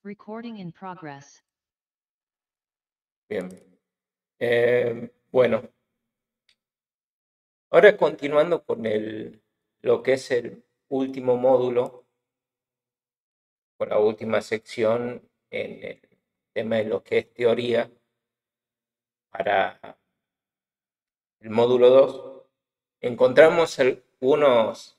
Recording in progress. Bien. Bueno, ahora continuando con lo que es el último módulo, con la última sección en el tema de lo que es teoría para el módulo 2, encontramos algunos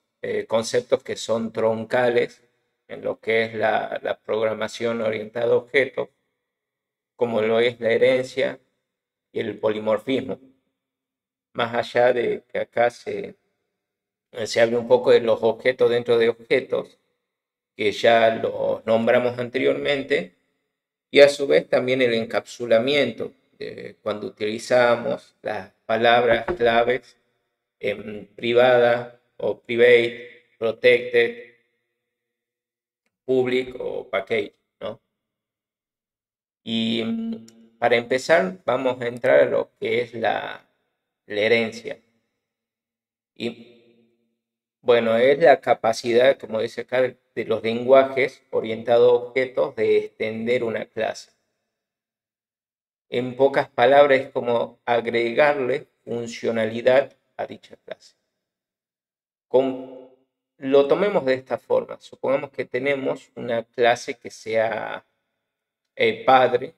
conceptos que son troncales en lo que es la programación orientada a objetos, como lo es la herencia y el polimorfismo. Más allá de que acá se habla un poco de los objetos dentro de objetos, que ya los nombramos anteriormente, y a su vez también el encapsulamiento, cuando utilizamos las palabras claves en privada o private, protected, public o package, ¿no? Y para empezar vamos a entrar a lo que es la herencia. Y bueno, es la capacidad, como dice acá, de los lenguajes orientados a objetos de extender una clase. En pocas palabras, es como agregarle funcionalidad a dicha clase. Lo tomemos de esta forma. Supongamos que tenemos una clase que sea padre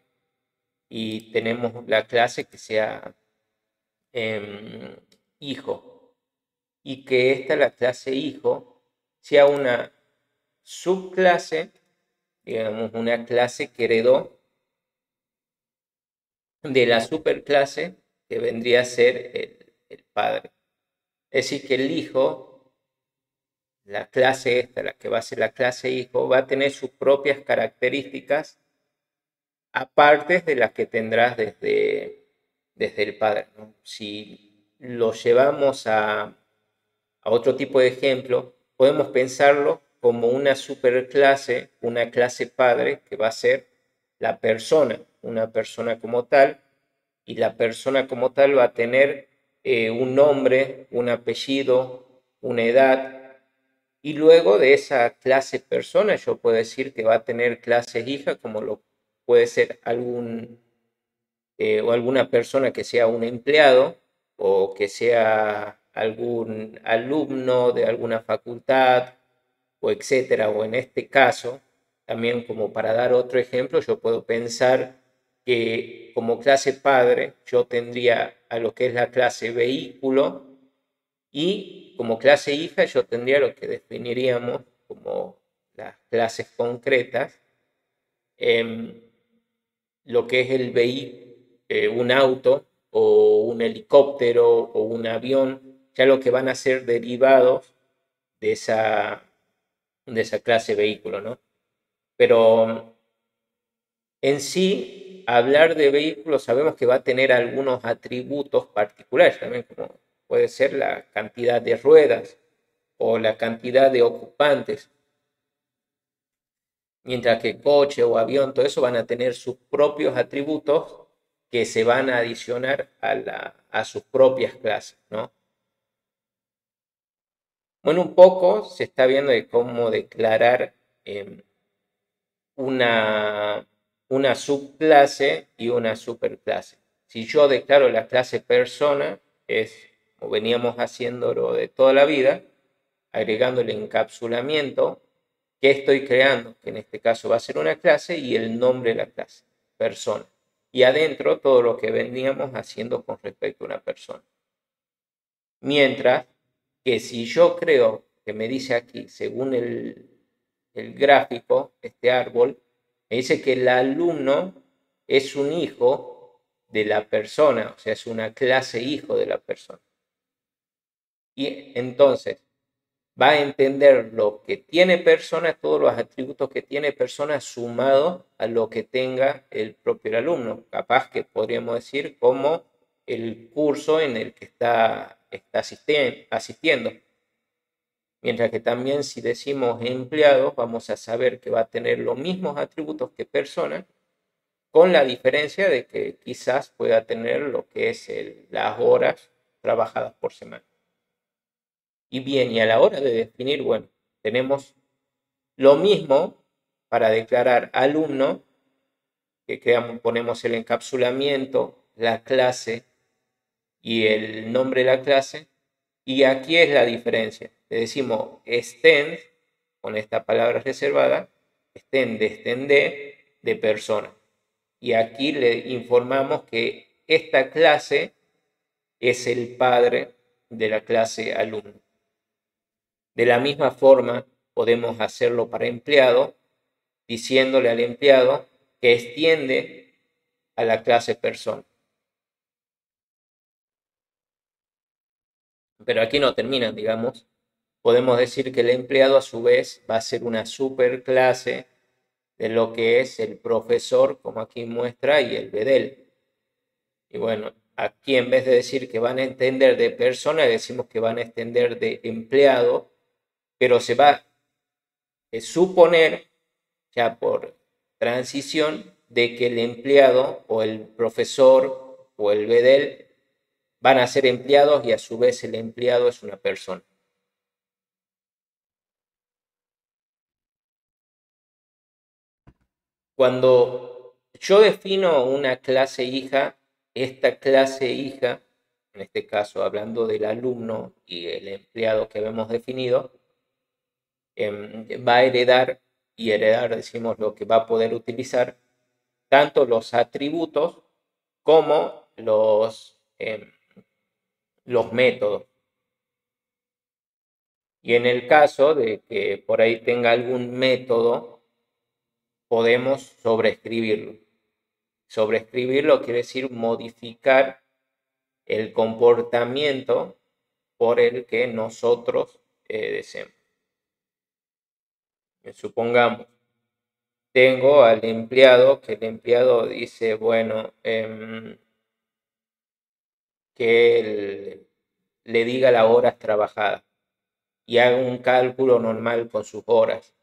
y tenemos la clase que sea hijo. Y que la clase hijo, sea una subclase, digamos, una clase que heredó de la superclase que vendría a ser el padre. Es decir, que el hijo, la clase esta, la que va a ser la clase hijo, va a tener sus propias características aparte de las que tendrás desde el padre, ¿no? Si lo llevamos a otro tipo de ejemplo, podemos pensarlo como una superclase, una clase padre que va a ser la persona, una persona como tal, y la persona como tal va a tener un nombre, un apellido, una edad, y luego de esa clase persona yo puedo decir que va a tener clases hija, como lo puede ser o alguna persona que sea un empleado o que sea algún alumno de alguna facultad o etcétera, o en este caso, también como para dar otro ejemplo, yo puedo pensar que como clase padre yo tendría a lo que es la clase vehículo y como clase hija yo tendría lo que definiríamos como las clases concretas, em, lo que es el vehículo, un auto o un helicóptero o un avión, ya lo que van a ser derivados de esa clase de vehículo, ¿no? Pero en sí, hablar de vehículos sabemos que va a tener algunos atributos particulares, también como puede ser la cantidad de ruedas o la cantidad de ocupantes, mientras que coche o avión, todo eso van a tener sus propios atributos que se van a adicionar a sus propias clases, ¿no? Bueno, un poco se está viendo de cómo declarar eh, una, una subclase y una superclase. Si yo declaro la clase persona, es como veníamos haciéndolo de toda la vida, agregando el encapsulamiento que estoy creando, que en este caso va a ser una clase, y el nombre de la clase, persona. Y adentro todo lo que veníamos haciendo con respecto a una persona. Mientras que si yo creo que me dice aquí, según el gráfico, este árbol, me dice que el alumno es un hijo de la persona, o sea, es una clase hijo de la persona. Y entonces va a entender lo que tiene persona, todos los atributos que tiene persona sumado a lo que tenga el propio alumno. Capaz que podríamos decir como el curso en el que está asistiendo. Mientras que también si decimos empleados, vamos a saber que va a tener los mismos atributos que persona, con la diferencia de que quizás pueda tener lo que es las horas trabajadas por semana. Y bien, y a la hora de definir, bueno, tenemos lo mismo, para declarar alumno, que ponemos el encapsulamiento, la clase y el nombre de la clase. Y aquí es la diferencia. Le decimos extend, con esta palabra reservada, extend de extender de persona. Y aquí le informamos que esta clase es el padre de la clase alumno. De la misma forma, podemos hacerlo para empleado, diciéndole al empleado que extiende a la clase persona. Pero aquí no terminan, digamos. Podemos decir que el empleado a su vez va a ser una superclase de lo que es el profesor, como aquí muestra, y el bedel. Y bueno, aquí en vez de decir que van a extender de persona, decimos que van a extender de empleado, pero se va a suponer, ya por transición, de que el empleado o el profesor o el bedel van a ser empleados y a su vez el empleado es una persona. Cuando yo defino una clase hija, esta clase hija, en este caso hablando del alumno y el empleado que hemos definido, va a heredar, y heredar decimos lo que va a poder utilizar, tanto los atributos como los métodos. Y en el caso de que por ahí tenga algún método, podemos sobreescribirlo. Sobreescribirlo quiere decir modificar el comportamiento por el que nosotros deseamos. Supongamos, tengo al empleado, que el empleado dice, bueno, que le diga las horas trabajadas y haga un cálculo normal con sus horas.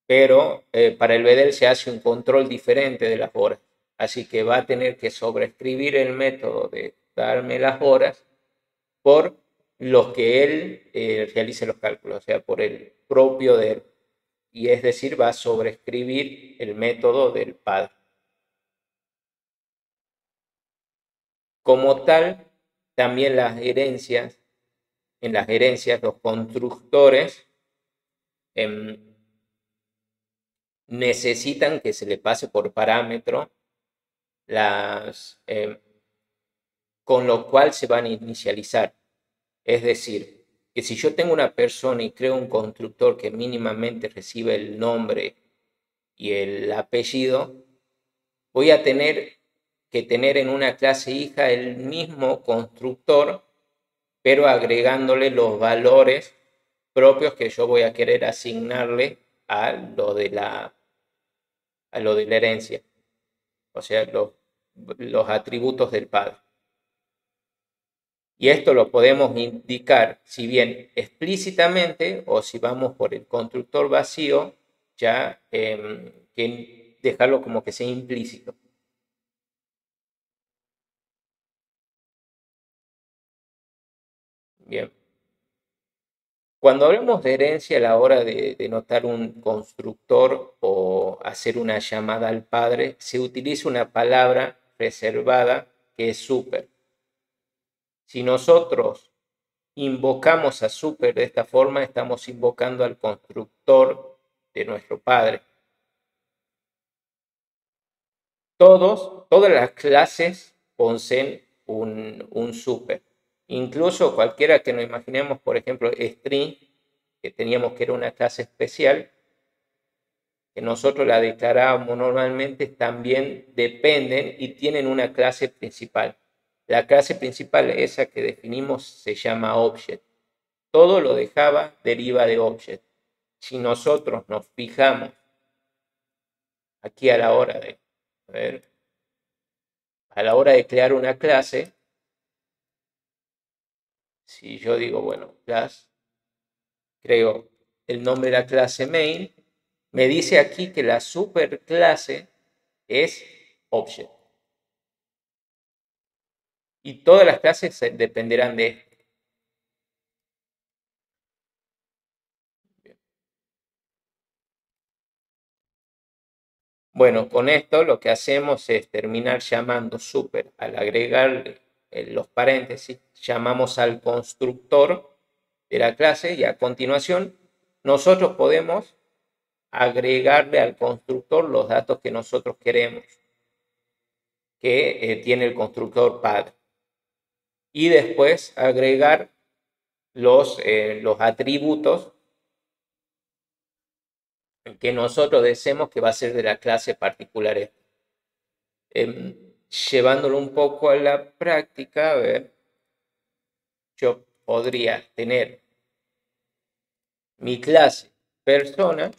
Pero para el bedel se hace un control diferente de las horas. Así que va a tener que sobreescribir el método de darme las horas por los que él realice los cálculos, o sea, por el propio de él. Y es decir, va a sobreescribir el método del padre. Como tal, también las herencias, en las herencias los constructores necesitan que se le pase por parámetro con lo cual se van a inicializar. Es decir, que si yo tengo una persona y creo un constructor que mínimamente recibe el nombre y el apellido, voy a tener que tener en una clase hija el mismo constructor, pero agregándole los valores propios que yo voy a querer asignarle a lo de la herencia, o sea, los atributos del padre. Y esto lo podemos indicar, si bien explícitamente o si vamos por el constructor vacío, ya que dejarlo como que sea implícito. Bien. Cuando hablamos de herencia a la hora de denotar un constructor o hacer una llamada al padre, se utiliza una palabra reservada que es super. Si nosotros invocamos a super de esta forma, estamos invocando al constructor de nuestro padre. Todas las clases poseen un super. Incluso cualquiera que nos imaginemos, por ejemplo, string, que teníamos que era una clase especial, que nosotros la declarábamos normalmente, también dependen y tienen una clase principal. La clase principal, esa que definimos, se llama object. Todo lo de Java deriva de object. Si nosotros nos fijamos aquí a la hora de, a la hora de crear una clase, si yo digo, bueno, class, creo el nombre de la clase main, me dice aquí que la superclase es object. Y todas las clases dependerán de esto. Bueno, con esto lo que hacemos es terminar llamando super. Al agregar los paréntesis, llamamos al constructor de la clase y a continuación nosotros podemos agregarle al constructor los datos que nosotros queremos, que tiene el constructor padre. Y después agregar los atributos que nosotros deseemos que va a ser de la clase particular. Llevándolo un poco a la práctica, a ver, yo podría tener mi clase persona,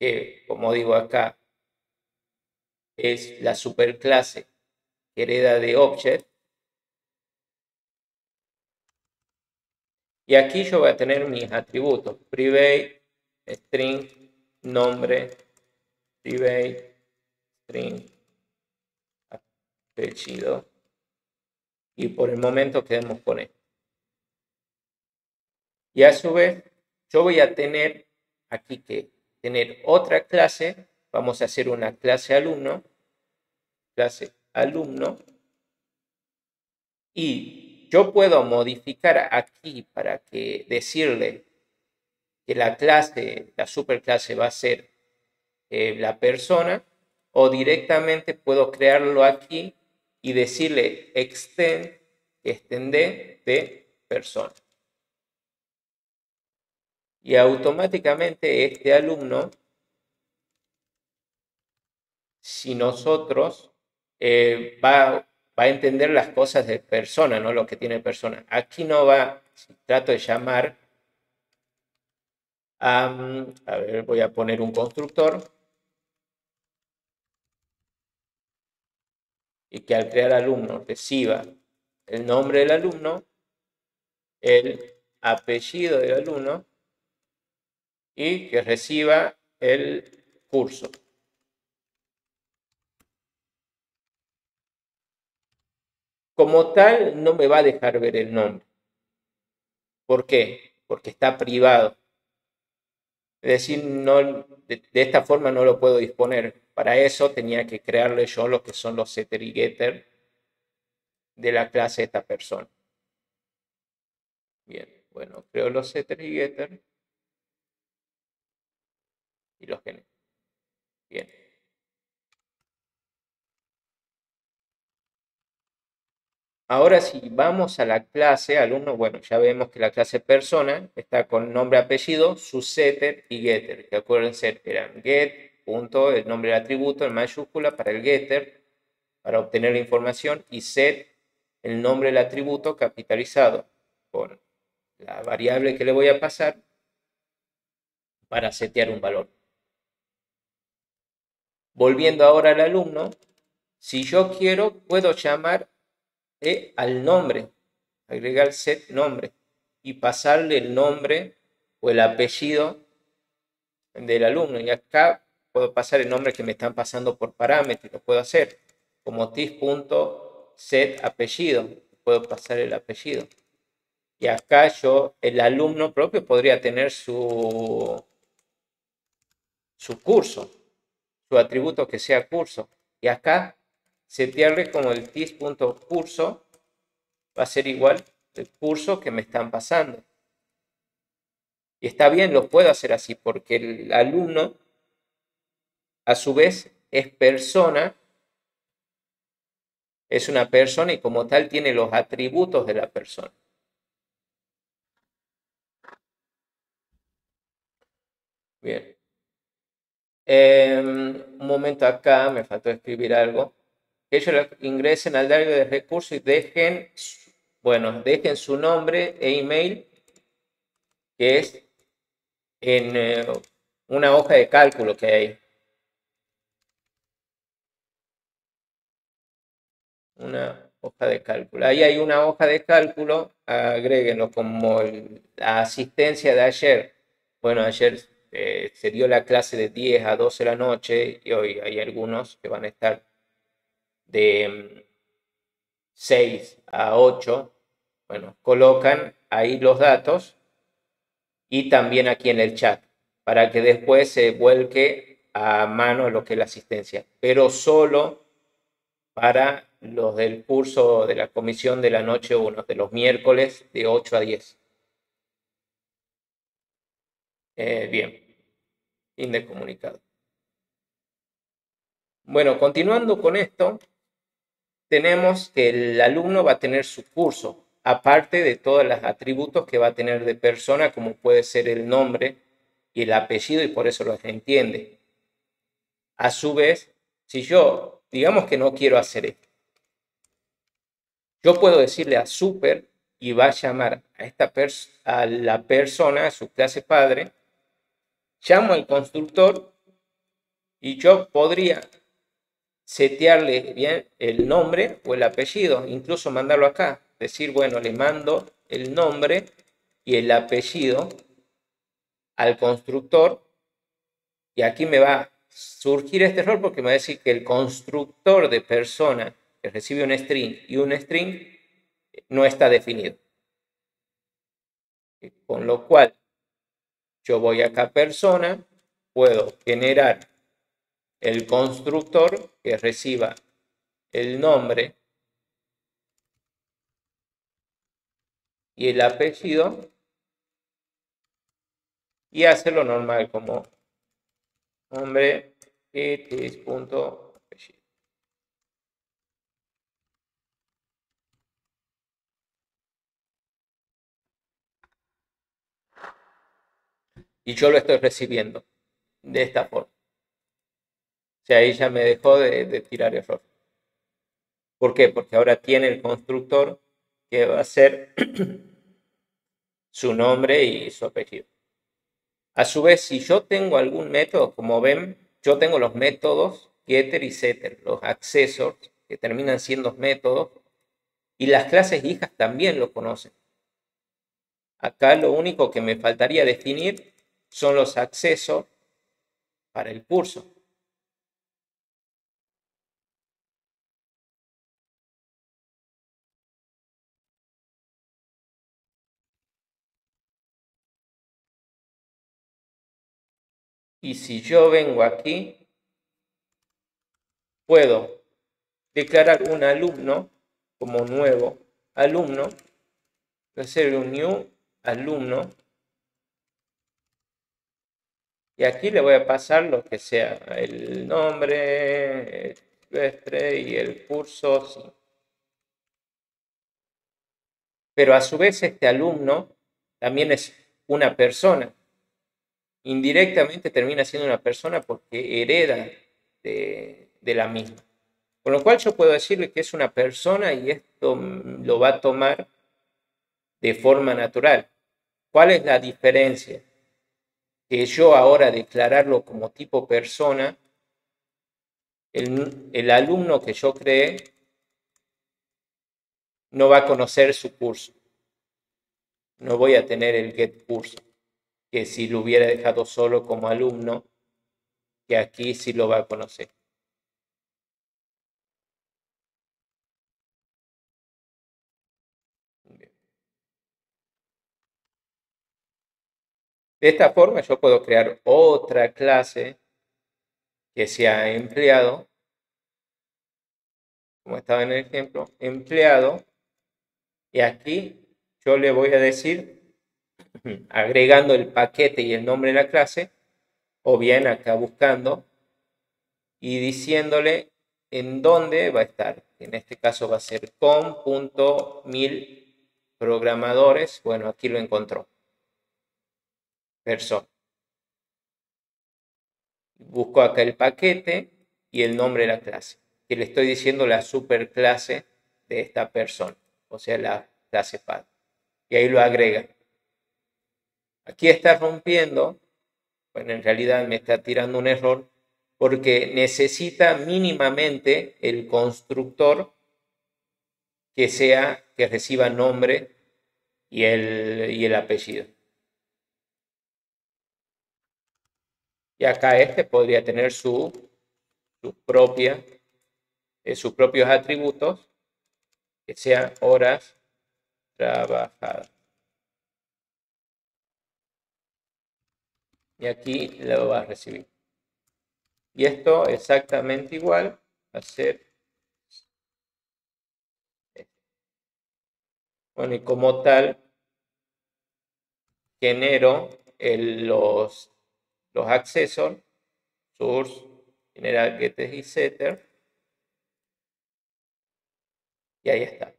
que como digo acá, es la superclase que hereda de object. Y aquí yo voy a tener mis atributos, private, string, nombre, private, string, apellido. Y por el momento quedemos con esto. Y a su vez, yo voy a tener aquí que tener otra clase. Vamos a hacer una clase alumno. Y yo puedo modificar aquí para que decirle que la superclase va a ser la persona, o directamente puedo crearlo aquí y decirle extender de persona. Y automáticamente este alumno, si nosotros va a entender las cosas de persona, no lo que tiene persona. Aquí no va, si trato de llamar a ver, voy a poner un constructor y que al crear alumno reciba el nombre del alumno, el apellido del alumno y que reciba el curso. Como tal, no me va a dejar ver el nombre. ¿Por qué? Porque está privado. Es decir, no, de esta forma no lo puedo disponer. Para eso tenía que crearle yo lo que son los setter y getter de la clase de esta persona. Bien, bueno, creo los setter y getter y los genero. Bien. Ahora si vamos a la clase alumno, bueno, ya vemos que la clase persona está con nombre, apellido, su setter y getter, que acuérdense, eran get, punto, el nombre del atributo en mayúscula para el getter, para obtener la información, y set, el nombre del atributo capitalizado con la variable que le voy a pasar para setear un valor. Volviendo ahora al alumno, si yo quiero, puedo llamar al nombre, agregar set nombre y pasarle el nombre o el apellido del alumno. Y acá puedo pasar el nombre que me están pasando por parámetro, lo puedo hacer como tis.set apellido, puedo pasar el apellido. Y acá yo, el alumno propio podría tener su curso, su atributo que sea curso. Y acá setearle como el tis.curso va a ser igual el curso que me están pasando. Y está bien, lo puedo hacer así, porque el alumno, a su vez, es persona, es una persona y como tal tiene los atributos de la persona. Bien. Un momento acá, me faltó escribir algo. Ellos ingresen al diario de recursos y dejen, bueno, dejen su nombre e email, que es en una hoja de cálculo que hay. Una hoja de cálculo. Ahí hay una hoja de cálculo, agréguenlo como la asistencia de ayer. Bueno, ayer se dio la clase de 10 a 12 de la noche y hoy hay algunos que van a estar de 6 a 8. Bueno, colocan ahí los datos y también aquí en el chat para que después se vuelque a mano lo que es la asistencia, pero solo para los del curso de la comisión de la noche 1, de los miércoles de 8 a 10. Bien, fin de comunicado. Bueno, continuando con esto, tenemos que el alumno va a tener su curso, aparte de todos los atributos que va a tener de persona, como puede ser el nombre y el apellido, y por eso los entiende. A su vez, si yo, digamos que no quiero hacer esto, yo puedo decirle a super y va a llamar a la persona, a su clase padre, llamo al constructor y yo podría setearle bien el nombre o el apellido, incluso mandarlo acá, decir, bueno, le mando el nombre y el apellido al constructor, y aquí me va a surgir este error porque me va a decir que el constructor de persona que recibe un string y un string no está definido. Con lo cual, yo voy acá persona, puedo generar el constructor que reciba el nombre y el apellido y hacerlo normal como nombre punto apellido. Y yo lo estoy recibiendo de esta forma. O sea, ahí ya me dejó de tirar error. ¿Por qué? Porque ahora tiene el constructor que va a ser su nombre y su apellido. A su vez, si yo tengo algún método, como ven, yo tengo los métodos getter y setter, los accessors, que terminan siendo métodos, y las clases hijas también lo conocen. Acá lo único que me faltaría definir son los accessors para el curso. Y si yo vengo aquí, puedo declarar un alumno como nuevo alumno, hacer un new alumno, y aquí le voy a pasar lo que sea, el nombre, el semestre y el curso. Sí. Pero a su vez este alumno también es una persona. Indirectamente termina siendo una persona porque hereda de la misma. Con lo cual yo puedo decirle que es una persona y esto lo va a tomar de forma natural. ¿Cuál es la diferencia? Que yo ahora declararlo como tipo persona, el alumno que yo creé no va a conocer su curso. No voy a tener el get curso, que si lo hubiera dejado solo como alumno, que aquí sí lo va a conocer. De esta forma yo puedo crear otra clase que sea empleado, como estaba en el ejemplo, empleado, y aquí yo le voy a decir, agregando el paquete y el nombre de la clase, o bien acá buscando y diciéndole en dónde va a estar. En este caso va a ser com.1000 programadores. Bueno, aquí lo encontró. Persona. Busco acá el paquete y el nombre de la clase. Que le estoy diciendo la superclase de esta persona. O sea, la clase padre. Y ahí lo agrega. Aquí está rompiendo. Bueno, en realidad me está tirando un error porque necesita mínimamente el constructor que reciba nombre y el apellido. Y acá este podría tener sus propios atributos, que sean horas trabajadas. Y aquí lo va a recibir. Y esto exactamente igual va a ser. Bueno, y como tal, genero los accesos, source, general getter y setter, y ahí está.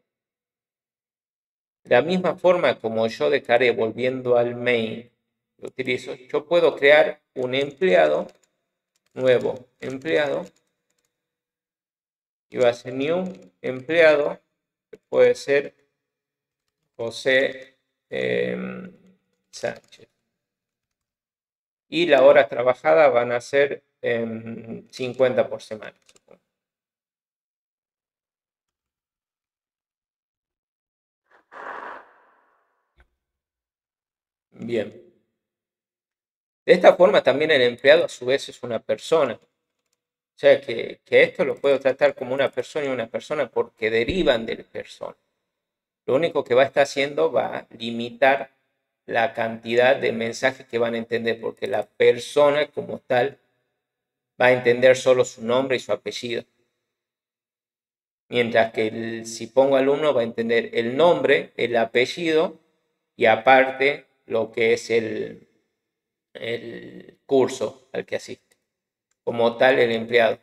De la misma forma como yo declaré, volviendo al main, lo utilizo, yo puedo crear un empleado, nuevo empleado, y va a ser new empleado, que puede ser José Sánchez. Y las horas trabajadas van a ser 50 por semana. Bien. De esta forma también el empleado a su vez es una persona. O sea que esto lo puedo tratar como una persona y una persona porque derivan del persona. Lo único que va a estar haciendo va a limitar la cantidad de mensajes que van a entender porque la persona como tal va a entender solo su nombre y su apellido. Mientras que si pongo alumno va a entender el nombre, el apellido y aparte lo que es el curso al que asiste. Como tal el empleado.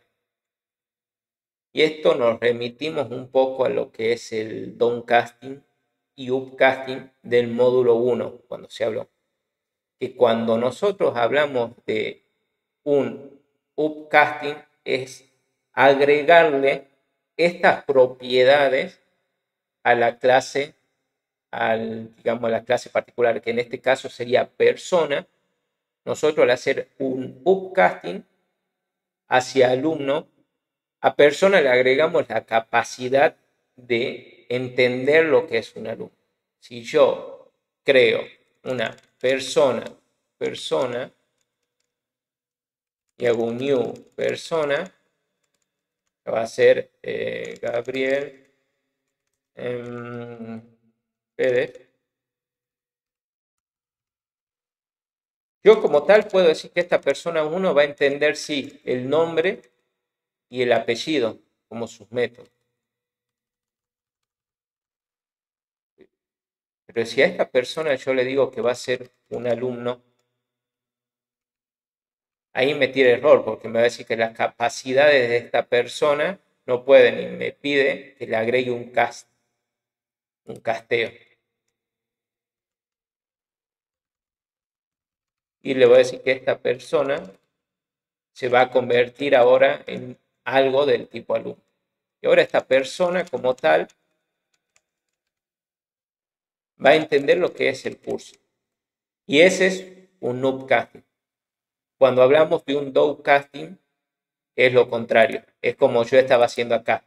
Y esto nos remitimos un poco a lo que es el downcasting y upcasting del módulo 1 cuando se habló. Que cuando nosotros hablamos de un upcasting es agregarle estas propiedades a la clase, digamos, a la clase particular, que en este caso sería persona. Nosotros al hacer un upcasting hacia alumno, a persona le agregamos la capacidad de entender lo que es un alumno. Si yo creo una persona y hago un new persona, va a ser Gabriel Pérez. Yo como tal puedo decir que esta persona 1 va a entender sí el nombre y el apellido como sus métodos. Pero si a esta persona yo le digo que va a ser un alumno, ahí me tira error porque me va a decir que las capacidades de esta persona no pueden y me pide que le agregue un casteo. Y le voy a decir que esta persona se va a convertir ahora en algo del tipo alumno. Y ahora esta persona como tal va a entender lo que es el curso. Y ese es un upcasting. Cuando hablamos de un downcasting, es lo contrario. Es como yo estaba haciendo acá,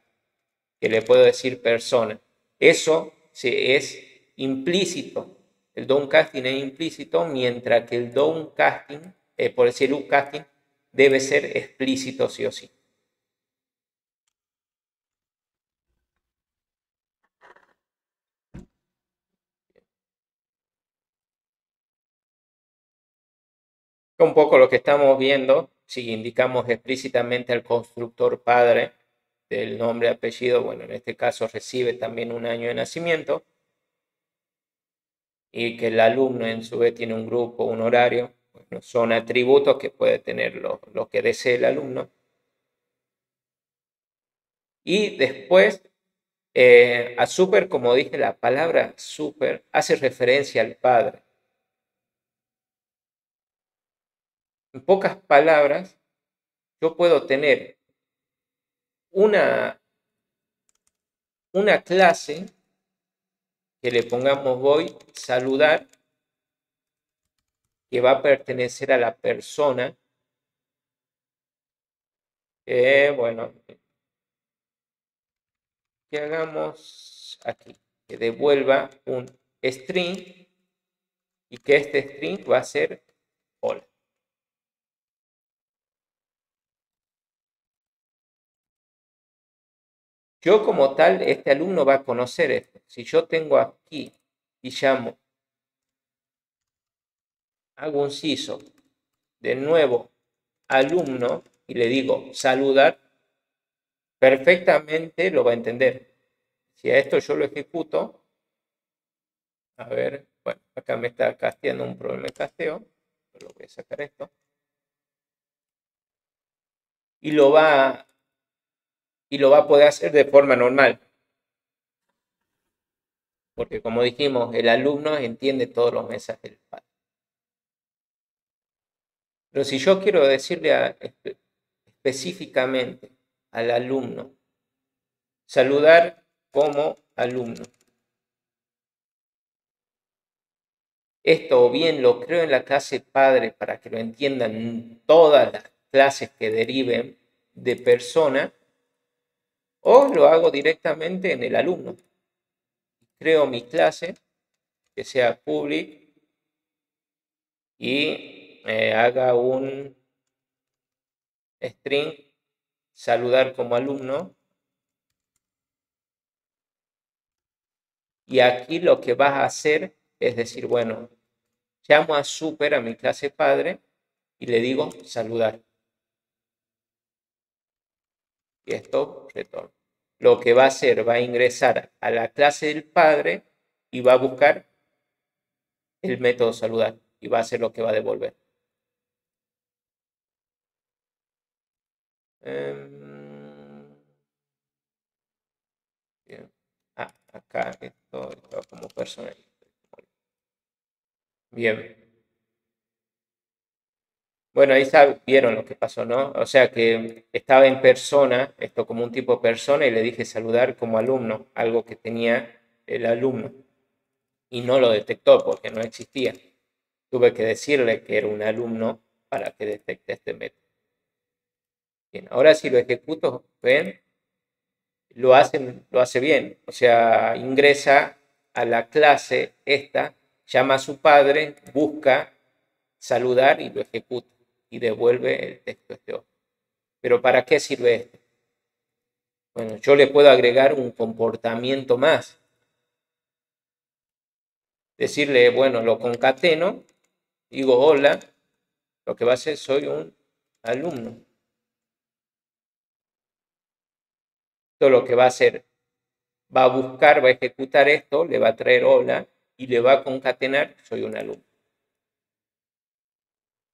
que le puedo decir persona. Eso es implícito. El downcasting es implícito, mientras que el downcasting, por decir upcasting, debe ser explícito sí o sí. Un poco lo que estamos viendo, si indicamos explícitamente al constructor padre del nombre apellido, bueno, en este caso recibe también un año de nacimiento, y que el alumno en su vez tiene un grupo, un horario, bueno, son atributos que puede tener lo que desee el alumno. Y después, a super, como dije, la palabra super hace referencia al padre. En pocas palabras, yo puedo tener una clase que le pongamos voy saludar, que va a pertenecer a la persona, bueno, que hagamos aquí, que devuelva un string y que este string va a ser hola. Yo como tal, este alumno va a conocer esto. Si yo tengo aquí y llamo, hago un CISO, de nuevo alumno, y le digo saludar, perfectamente lo va a entender. Si a esto yo lo ejecuto, a ver, bueno, acá me está casteando un problema de casteo, pero voy a sacar esto. Y lo va a poder hacer de forma normal. Porque como dijimos, el alumno entiende todos los mensajes del padre. Pero si yo quiero decirle específicamente al alumno, saludar como alumno, esto o bien lo creo en la clase padre para que lo entiendan todas las clases que deriven de persona, o lo hago directamente en el alumno. Creo mi clase que sea public y haga un string saludar como alumno. Y aquí lo que vas a hacer es decir, bueno, llamo a super a mi clase padre y le digo saludar. Y esto retorna. Lo que va a hacer, va a ingresar a la clase del padre y va a buscar el método saludar y va a hacer lo que va a devolver. Bien. Acá esto como persona. Bien. Bueno, ahí vieron lo que pasó, ¿no? O sea que estaba en persona, esto como un tipo de persona, y le dije saludar como alumno, algo que tenía el alumno. Y no lo detectó porque no existía. Tuve que decirle que era un alumno para que detecte este método. Bien, ahora si lo ejecuto, ¿ven? Lo hace bien. O sea, ingresa a la clase esta, llama a su padre, busca saludar y lo ejecuta. Y devuelve el texto este otro. Pero ¿para qué sirve esto? Bueno, yo le puedo agregar un comportamiento más. Decirle, bueno, lo concateno, digo hola, lo que va a hacer soy un alumno. Esto lo que va a hacer, va a buscar, va a ejecutar esto, le va a traer hola y le va a concatenar, soy un alumno.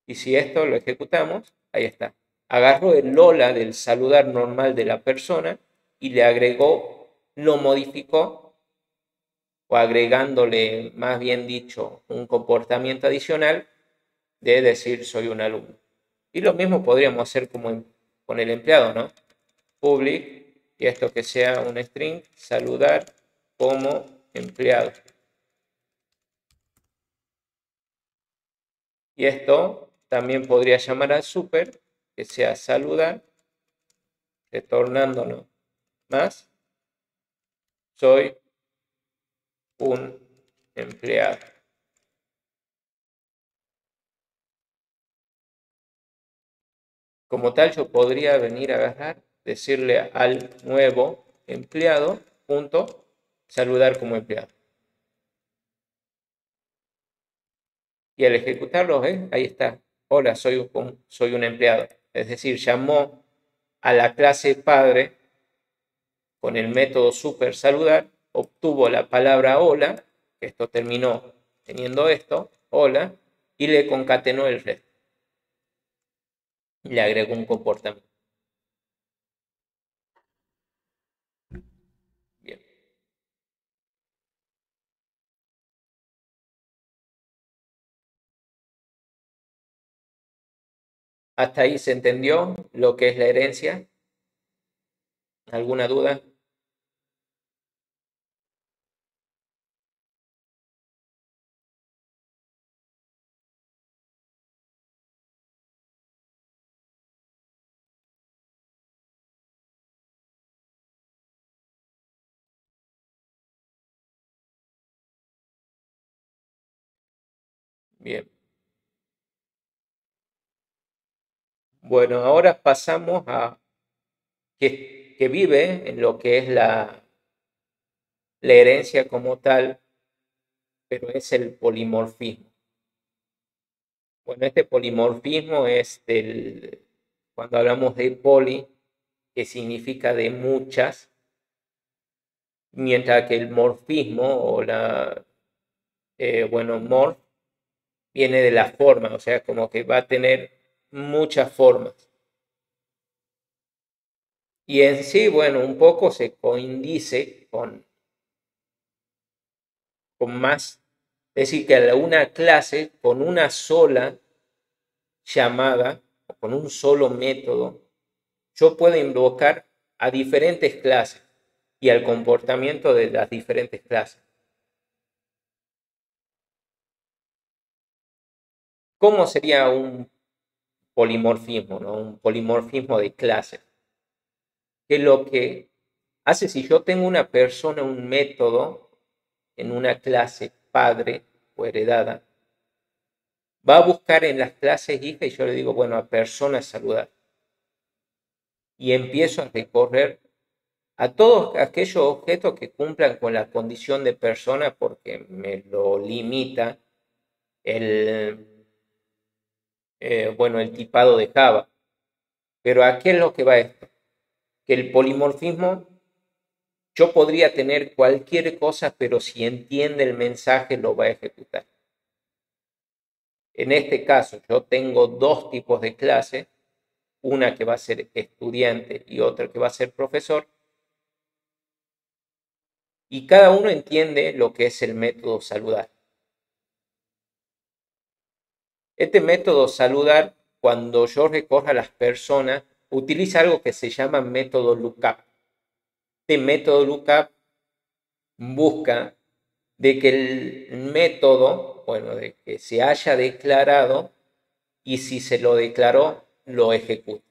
Y si esto lo ejecutamos, ahí está. Agarró el hola del saludar normal de la persona y le agregó, lo modificó o agregándole, más bien dicho, un comportamiento adicional de decir soy un alumno. Y lo mismo podríamos hacer como con el empleado, ¿no? Public, y esto que sea un string, saludar como empleado. Y esto también podría llamar al super, que sea saludar, retornándonos más, soy un empleado. Como tal, yo podría venir a agarrar, decirle al nuevo empleado, punto, saludar como empleado. Y al ejecutarlo, ahí está. Hola, soy un empleado. Es decir, llamó a la clase padre con el método super saludar, obtuvo la palabra hola, que esto terminó teniendo esto, hola, y le concatenó el resto. Y le agregó un comportamiento. Bien. ¿Hasta ahí se entendió lo que es la herencia? ¿Alguna duda? Bien. Bueno, ahora pasamos a que vive en lo que es la herencia como tal, pero es el polimorfismo. Bueno, este polimorfismo es cuando hablamos de poli, que significa de muchas, mientras que el morfismo o morf viene de la forma, o sea, como que va a tener muchas formas. Y en sí, bueno, un poco se coincide con más, es decir, que una clase con una sola llamada, o con un solo método, yo puedo invocar a diferentes clases y al comportamiento de las diferentes clases. ¿Cómo sería un polimorfismo, ¿no? Un polimorfismo de clases? Que lo que hace, si yo tengo una persona, un método en una clase padre o heredada, va a buscar en las clases hija y yo le digo, bueno, a personas saludar. Y empiezo a recorrer a todos aquellos objetos que cumplan con la condición de persona porque me lo limita el tipado de Java. Pero ¿a qué es lo que va esto? Que el polimorfismo, yo podría tener cualquier cosa, pero si entiende el mensaje lo va a ejecutar. En este caso, yo tengo dos tipos de clase, una que va a ser estudiante y otra que va a ser profesor, y cada uno entiende lo que es el método saludar. Este método saludar, cuando yo recorro a las personas, utiliza algo que se llama método lookup. Este método lookup busca de que el método, de que se haya declarado y si se lo declaró, lo ejecute.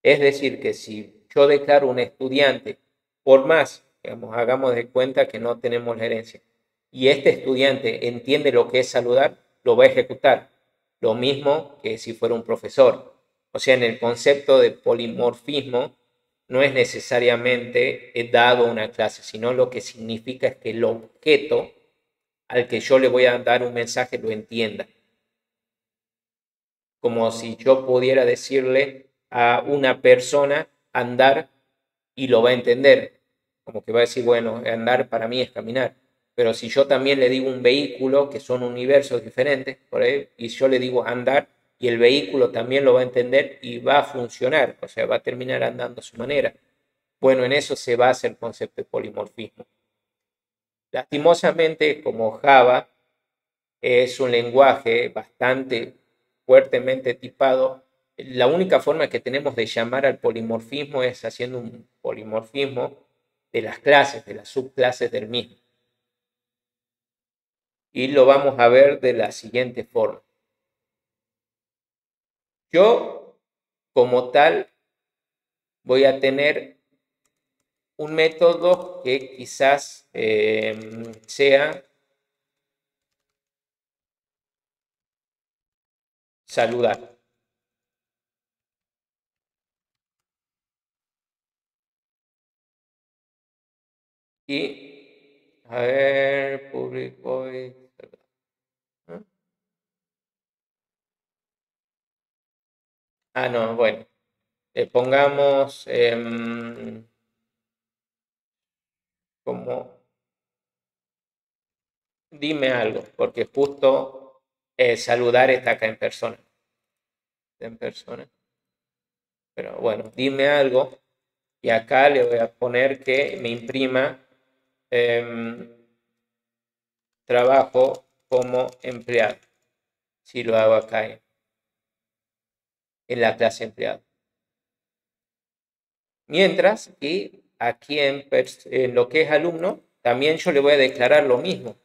Es decir, que si yo declaro un estudiante, por más, digamos, hagamos de cuenta que no tenemos la herencia, y este estudiante entiende lo que es saludar, lo va a ejecutar. Lo mismo que si fuera un profesor. O sea, en el concepto de polimorfismo, no es necesariamente dado una clase, sino lo que significa es que el objeto al que yo le voy a dar un mensaje lo entienda. Como si yo pudiera decirle a una persona andar y lo va a entender. Como que va a decir, bueno, andar para mí es caminar. Pero si yo también le digo un vehículo, que son universos diferentes, por ahí, y yo le digo andar, y el vehículo también lo va a entender y va a funcionar, o sea, va a terminar andando a su manera. Bueno, en eso se basa el concepto de polimorfismo. Lastimosamente, como Java es un lenguaje bastante fuertemente tipado, la única forma que tenemos de llamar al polimorfismo es haciendo un polimorfismo de las clases, de las subclases del mismo. Y lo vamos a ver de la siguiente forma. Yo, como tal, voy a tener un método que quizás sea saludar. Y, a ver, public voice. ¿No? Ah, no, bueno. Le pongamos como dime algo, porque justo saludar está acá en persona. Está en persona. Pero bueno, dime algo. Y acá le voy a poner que me imprima trabajo como empleado. Si lo hago acá en la clase empleado. Mientras que aquí en lo que es alumno, también yo le voy a declarar lo mismo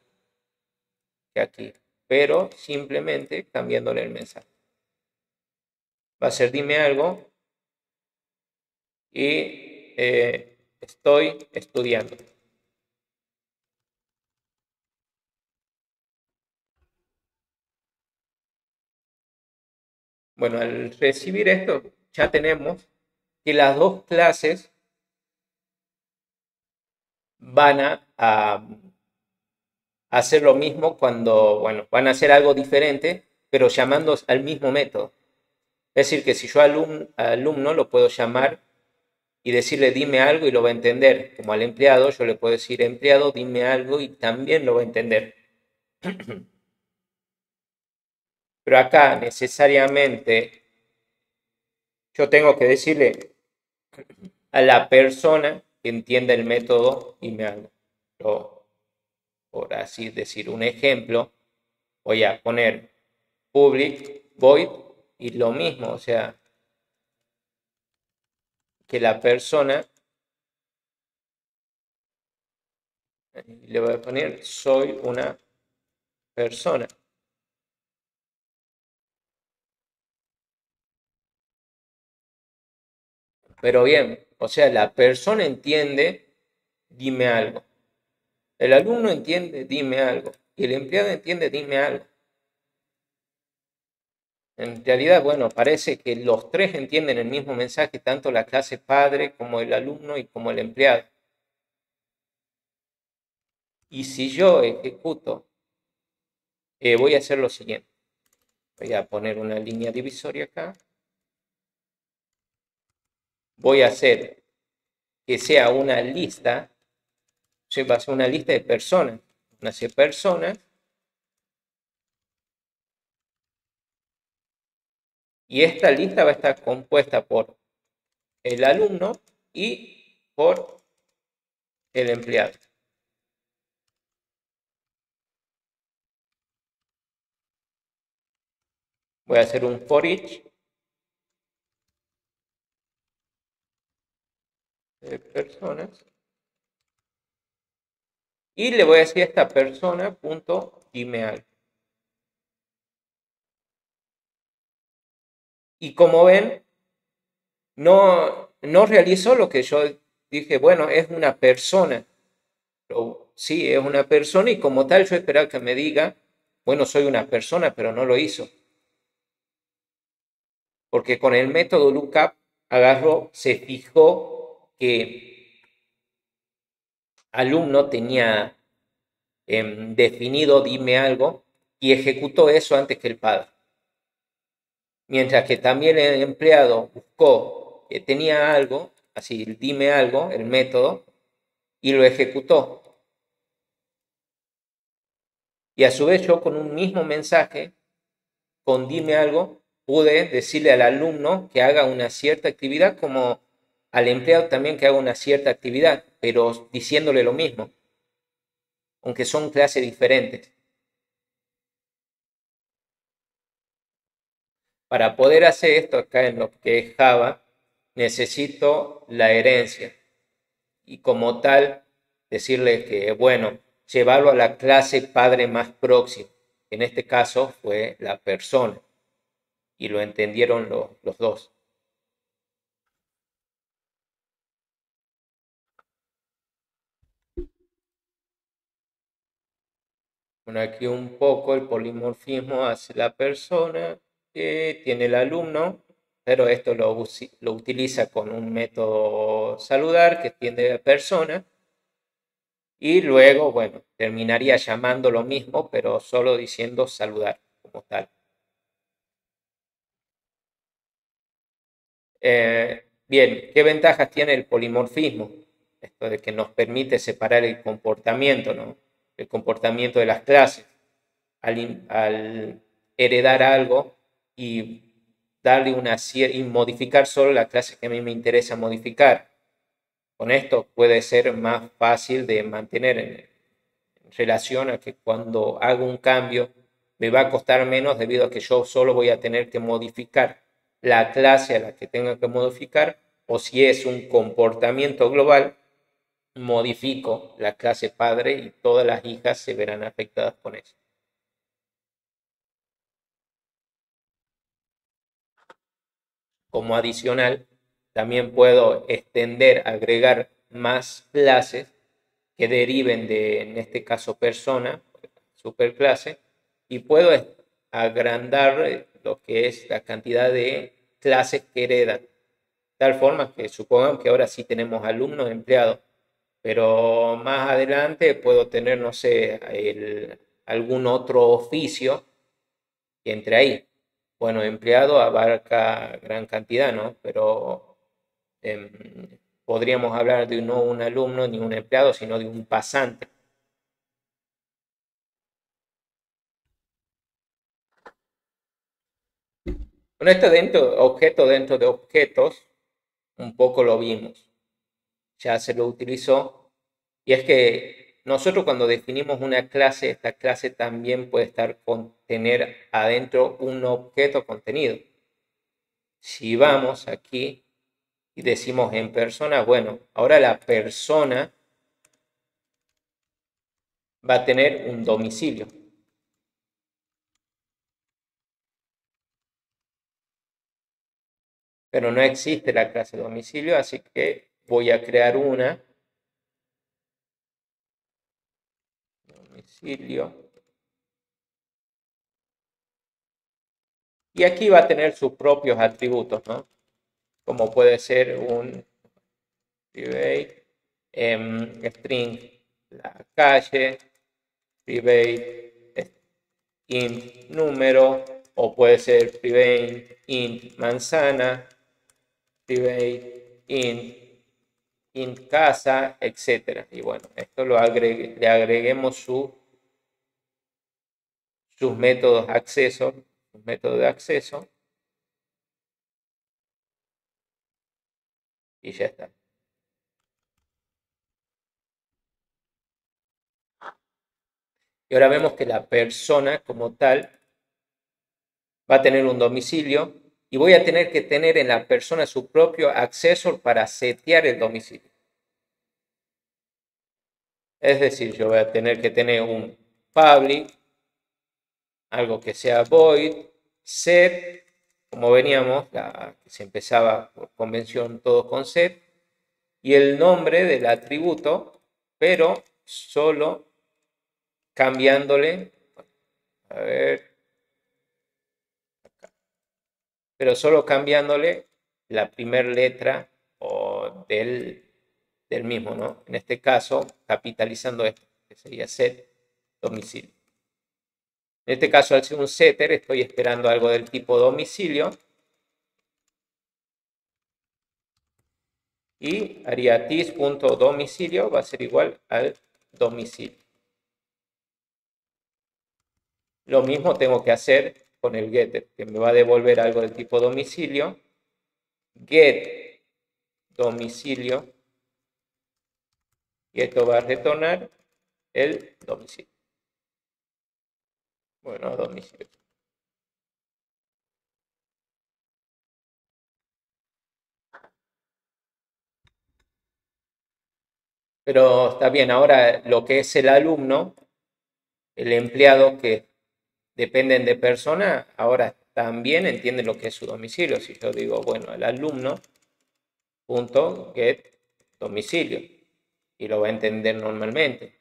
que aquí, pero simplemente cambiándole el mensaje. Va a ser dime algo y estoy estudiando. Bueno, al recibir esto, ya tenemos que las dos clases van a hacer lo mismo cuando, van a hacer algo diferente, pero llamando al mismo método. Es decir, que si yo al alumno lo puedo llamar y decirle dime algo y lo va a entender. Como al empleado yo le puedo decir empleado dime algo y también lo va a entender. Pero acá necesariamente yo tengo que decirle a la persona que entienda el método dime algo. Por así decir un ejemplo, voy a poner public void y lo mismo, o sea, que la persona, le voy a poner soy una persona. Pero bien, o sea, la persona entiende, dime algo. El alumno entiende, dime algo. Y el empleado entiende, dime algo. En realidad, bueno, parece que los tres entienden el mismo mensaje, tanto la clase padre como el alumno y como el empleado. Y si yo ejecuto, voy a hacer lo siguiente. Voy a poner una línea divisoria acá. Voy a hacer que sea una lista. Va a ser una lista de personas. Nace personas. Y esta lista va a estar compuesta por el alumno y por el empleado. Voy a hacer un for each de personas. Y le voy a decir a esta persona punto dime algo. Y como ven, no realizó lo que yo dije, bueno, es una persona. Pero sí, es una persona y como tal yo esperaba que me diga, bueno, soy una persona, pero no lo hizo. Porque con el método lookup agarró, se fijó que alumno tenía definido dime algo y ejecutó eso antes que el padre. Mientras que también el empleado buscó que tenía algo, así dime algo, el método, y lo ejecutó. Y a su vez yo con un mismo mensaje, con dime algo, pude decirle al alumno que haga una cierta actividad como al empleado también que haga una cierta actividad, pero diciéndole lo mismo, aunque son clases diferentes. Para poder hacer esto acá en lo que es Java, necesito la herencia. Y como tal, decirle que, bueno, llevarlo a la clase padre más próximo. En este caso fue la persona. Y lo entendieron los dos. Bueno, aquí un poco el polimorfismo hace la persona que tiene el alumno, pero esto lo utiliza con un método saludar que tiende a persona. Y luego, bueno, terminaría llamando lo mismo, pero solo diciendo saludar como tal. Bien, ¿qué ventajas tiene el polimorfismo? Esto de que nos permite separar el comportamiento, ¿no? El comportamiento de las clases. Al heredar algo y darle y modificar solo la clase que a mí me interesa modificar. Con esto puede ser más fácil de mantener en relación a que cuando hago un cambio me va a costar menos debido a que yo solo voy a tener que modificar la clase a la que tenga que modificar, o si es un comportamiento global, modifico la clase padre y todas las hijas se verán afectadas con eso. Como adicional, también puedo extender, agregar más clases que deriven de, en este caso, persona, superclase, y puedo agrandar lo que es la cantidad de clases que heredan. Tal forma que supongamos que ahora sí tenemos alumnos empleados, pero más adelante puedo tener, no sé, algún otro oficio que entre ahí. Bueno, empleado abarca gran cantidad, ¿no? Pero podríamos hablar de no un alumno ni un empleado, sino de un pasante. Bueno, esto objeto dentro de objetos, un poco lo vimos, ya se lo utilizó, y es que nosotros cuando definimos una clase, esta clase también puede tener adentro un objeto contenido. Si vamos aquí y decimos en persona, bueno, ahora la persona va a tener un domicilio. Pero no existe la clase domicilio, así que voy a crear una domicilio. Y aquí va a tener sus propios atributos, ¿no? Como puede ser un private string la calle, private int número, o puede ser private int manzana, private int casa, etcétera. Y bueno, esto le agreguemos sus métodos de acceso y ya está. Y ahora vemos que la persona como tal va a tener un domicilio y voy a tener que tener en la persona su propio acceso para setear el domicilio. Es decir, yo voy a tener que tener un public, algo que sea void, set, como veníamos, que se empezaba por convención todo con set, y el nombre del atributo, pero solo cambiándole, a ver, pero solo cambiándole la primera letra del mismo, ¿no? En este caso, capitalizando esto, que sería set domicilio. En este caso, al ser un setter, estoy esperando algo del tipo domicilio y haría tis.domicilio va a ser igual al domicilio. Lo mismo tengo que hacer con el getter, que me va a devolver algo del tipo domicilio. Get domicilio y esto va a retornar el domicilio. Bueno, domicilio. Pero está bien, ahora lo que es el alumno, el empleado que dependen de persona, ahora también entiende lo que es su domicilio. Si yo digo, bueno, el alumno punto get domicilio y lo va a entender normalmente.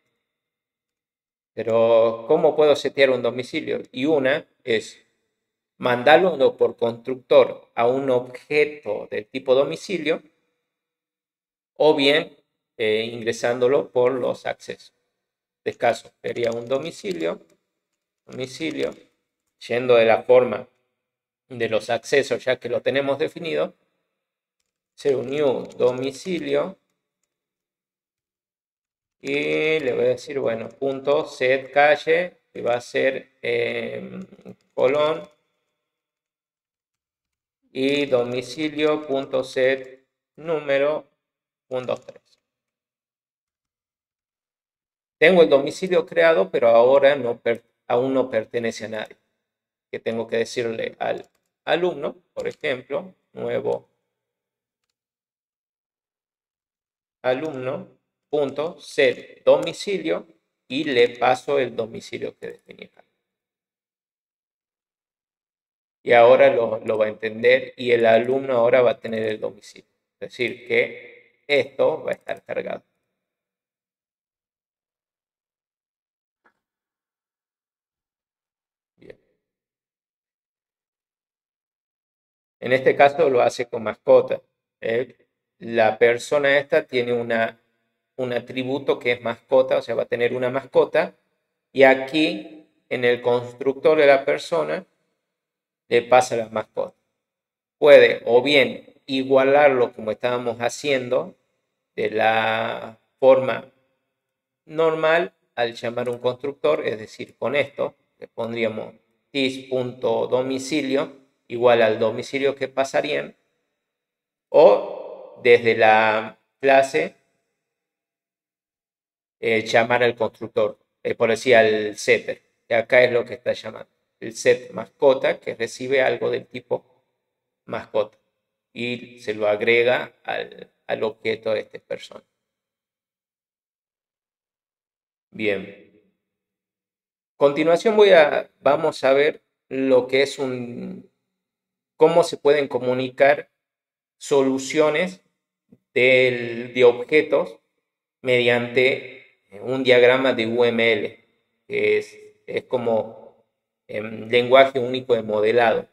Pero ¿cómo puedo setear un domicilio? Y una es mandarlo por constructor a un objeto del tipo domicilio o bien ingresándolo por los accesos. En este caso sería un domicilio, yendo de la forma de los accesos ya que lo tenemos definido, ser un new domicilio y le voy a decir, bueno, punto set calle, que va a ser colón y domicilio punto set número 123. Tengo el domicilio creado, pero ahora aún no pertenece a nadie. Que tengo que decirle al alumno, por ejemplo, nuevo alumno.set domicilio y le paso el domicilio que definí. Y ahora lo va a entender y el alumno ahora va a tener el domicilio. Es decir, que esto va a estar cargado. Bien. En este caso lo hace con mascota. La persona esta tiene un atributo que es mascota, o sea, va a tener una mascota. Y aquí, en el constructor de la persona, le pasa a la mascota. Puede o bien igualarlo como estábamos haciendo de la forma normal al llamar un constructor, es decir, con esto le pondríamos this.domicilio igual al domicilio que pasarían, o desde la clase llamar al constructor, por decir al setter, que acá es lo que está llamando, el set mascota que recibe algo del tipo mascota y se lo agrega al objeto de esta persona. Bien. Continuación vamos a ver lo que es cómo se pueden comunicar soluciones de objetos mediante un diagrama de UML, que es como lenguaje único de modelado.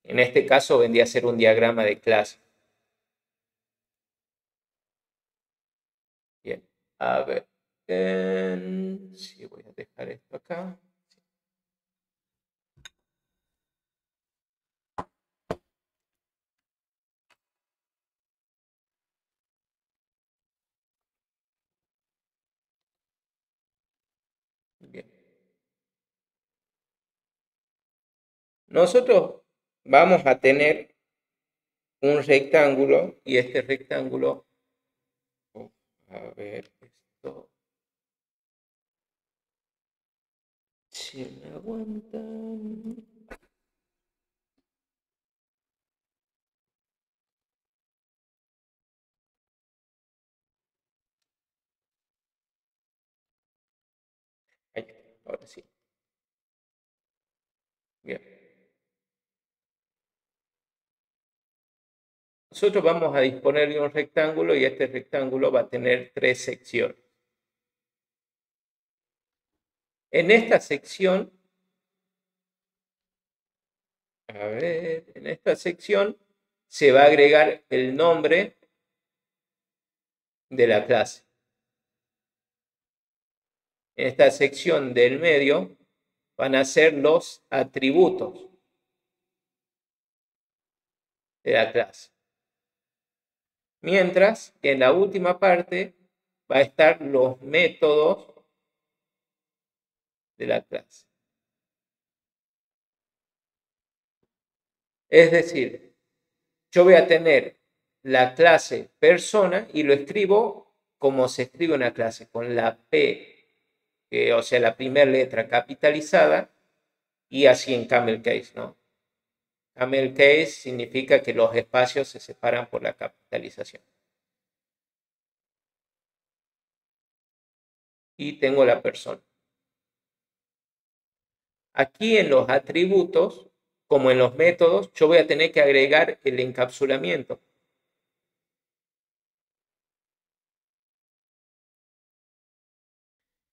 En este caso vendría a ser un diagrama de clase. Bien, a ver. Sí, voy a dejar esto acá. Bien. Nosotros vamos a tener un rectángulo y este rectángulo, a ver, esto, si me aguantan. Ahí, ahora sí. Bien. Nosotros vamos a disponer de un rectángulo y este rectángulo va a tener 3 secciones. En esta sección, a ver, en esta sección se va a agregar el nombre de la clase. En esta sección del medio van a ser los atributos de la clase. Mientras que en la última parte va a estar los métodos de la clase. Es decir, yo voy a tener la clase persona y lo escribo como se escribe una clase, con la P, o sea, la primera letra capitalizada y así en camel case, ¿no? Camel case significa que los espacios se separan por la capitalización. Y tengo la persona. Aquí en los atributos, como en los métodos, yo voy a tener que agregar el encapsulamiento.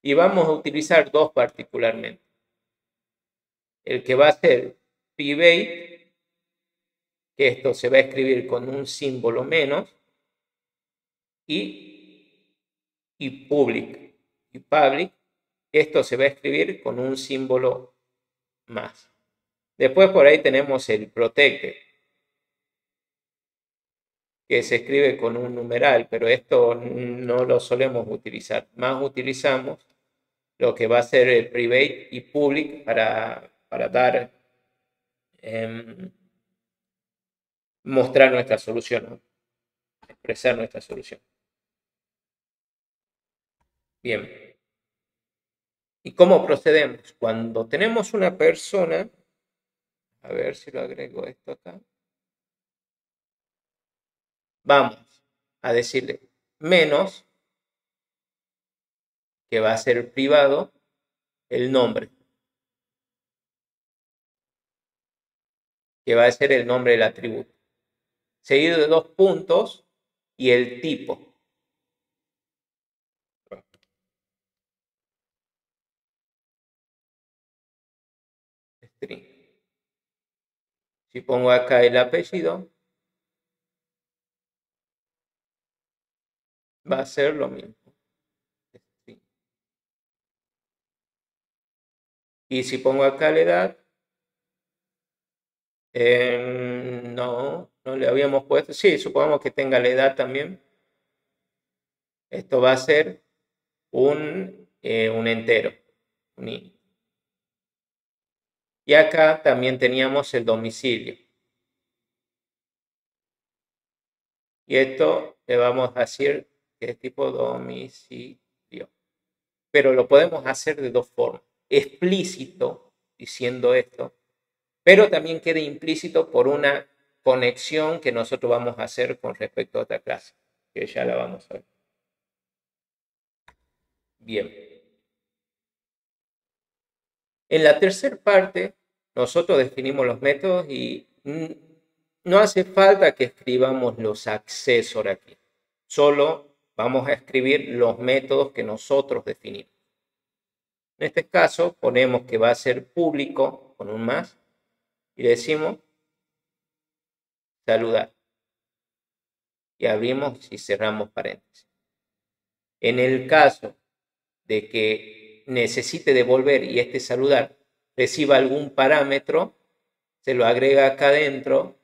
Y vamos a utilizar dos particularmente. El que va a ser private, que esto se va a escribir con un símbolo menos, y public. Y public, esto se va a escribir con un símbolo más. Después por ahí tenemos el protected, que se escribe con un numeral, pero esto no lo solemos utilizar. Más utilizamos lo que va a ser el private y public para dar, mostrar nuestra solución, ¿no? Expresar nuestra solución. Bien. ¿Y cómo procedemos? Cuando tenemos una persona, a ver si lo agrego esto acá, vamos a decirle menos, que va a ser privado, el nombre, que va a ser el nombre del atributo, seguido de 2 puntos y el tipo. String. Si pongo acá el apellido, va a ser lo mismo. Y si pongo acá la edad, No, no le habíamos puesto. Sí, supongamos que tenga la edad también. Esto va a ser un entero. Y acá también teníamos el domicilio. Y esto le vamos a decir que es tipo domicilio. Pero lo podemos hacer de dos formas. Explícito, diciendo esto, pero también queda implícito por una conexión que nosotros vamos a hacer con respecto a otra clase, que ya la vamos a ver. Bien. En la tercera parte, nosotros definimos los métodos y no hace falta que escribamos los accesor aquí. Solo vamos a escribir los métodos que nosotros definimos. En este caso, ponemos que va a ser público con un más y decimos saludar. Y abrimos y cerramos paréntesis. En el caso de que necesite devolver y este saludar reciba algún parámetro, se lo agrega acá adentro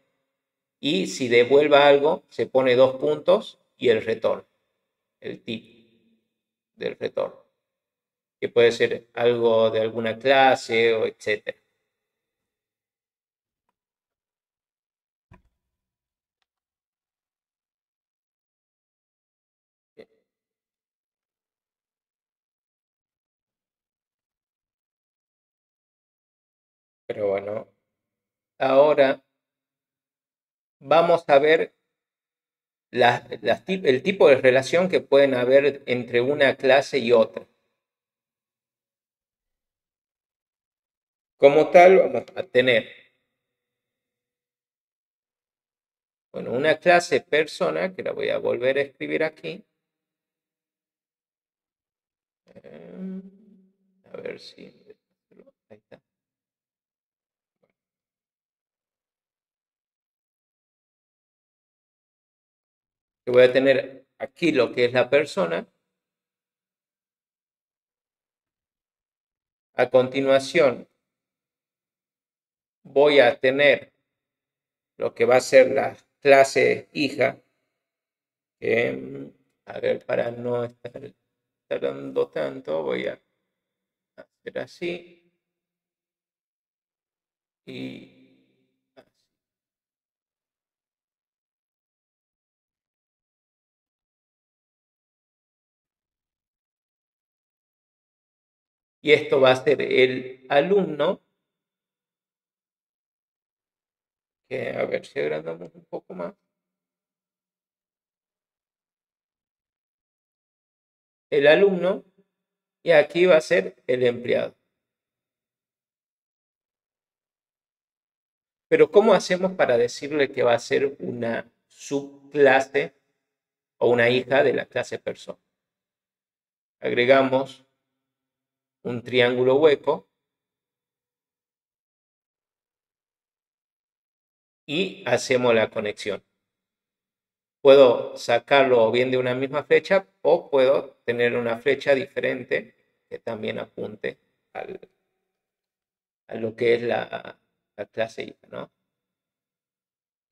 y si devuelva algo, se pone 2 puntos y el retorno, el tip del retorno, que puede ser algo de alguna clase o etcétera. Pero bueno, ahora vamos a ver el tipo de relación que pueden haber entre una clase y otra. Como tal, vamos a tener, bueno, una clase persona, que la voy a volver a escribir aquí. A ver si... Ahí está. Que voy a tener aquí lo que es la persona. A continuación, voy a tener lo que va a ser la clase hija. A ver, para no estar tardando tanto, voy a hacer así y así. Y esto va a ser el alumno, que a ver si agrandamos un poco más. El alumno, y aquí va a ser el empleado. Pero ¿cómo hacemos para decirle que va a ser una subclase o una hija de la clase persona? Agregamos un triángulo hueco y hacemos la conexión. Puedo sacarlo o bien de una misma flecha o puedo tener una flecha diferente que también apunte a lo que es la clase hija, ¿no?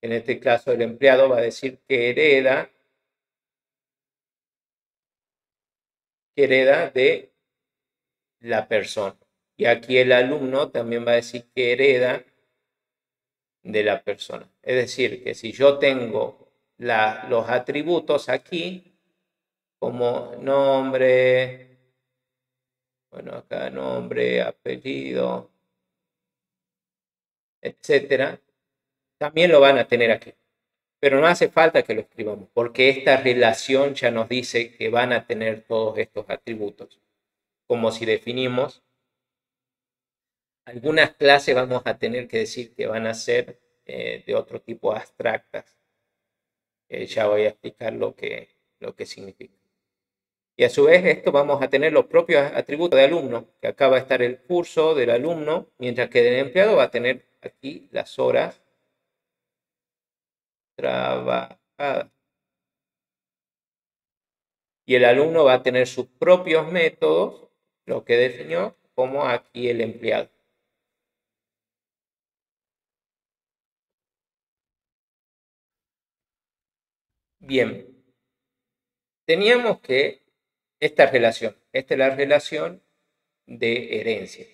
En este caso, el empleado va a decir que hereda de la persona. Y aquí el alumno también va a decir que hereda de la persona. Es decir, que si yo tengo los atributos aquí, como nombre, bueno, acá nombre, apellido, etcétera, también lo van a tener aquí. Pero no hace falta que lo escribamos, porque esta relación ya nos dice que van a tener todos estos atributos. Como si definimos, algunas clases vamos a tener que decir que van a ser de otro tipo abstractas. Ya voy a explicar lo que significa. Y a su vez esto vamos a tener los propios atributos de alumno, que acá va a estar el curso del alumno, mientras que el empleado va a tener aquí las horas trabajadas. Y el alumno va a tener sus propios métodos, lo que definió, como aquí el empleado. Bien, teníamos que esta es la relación de herencia.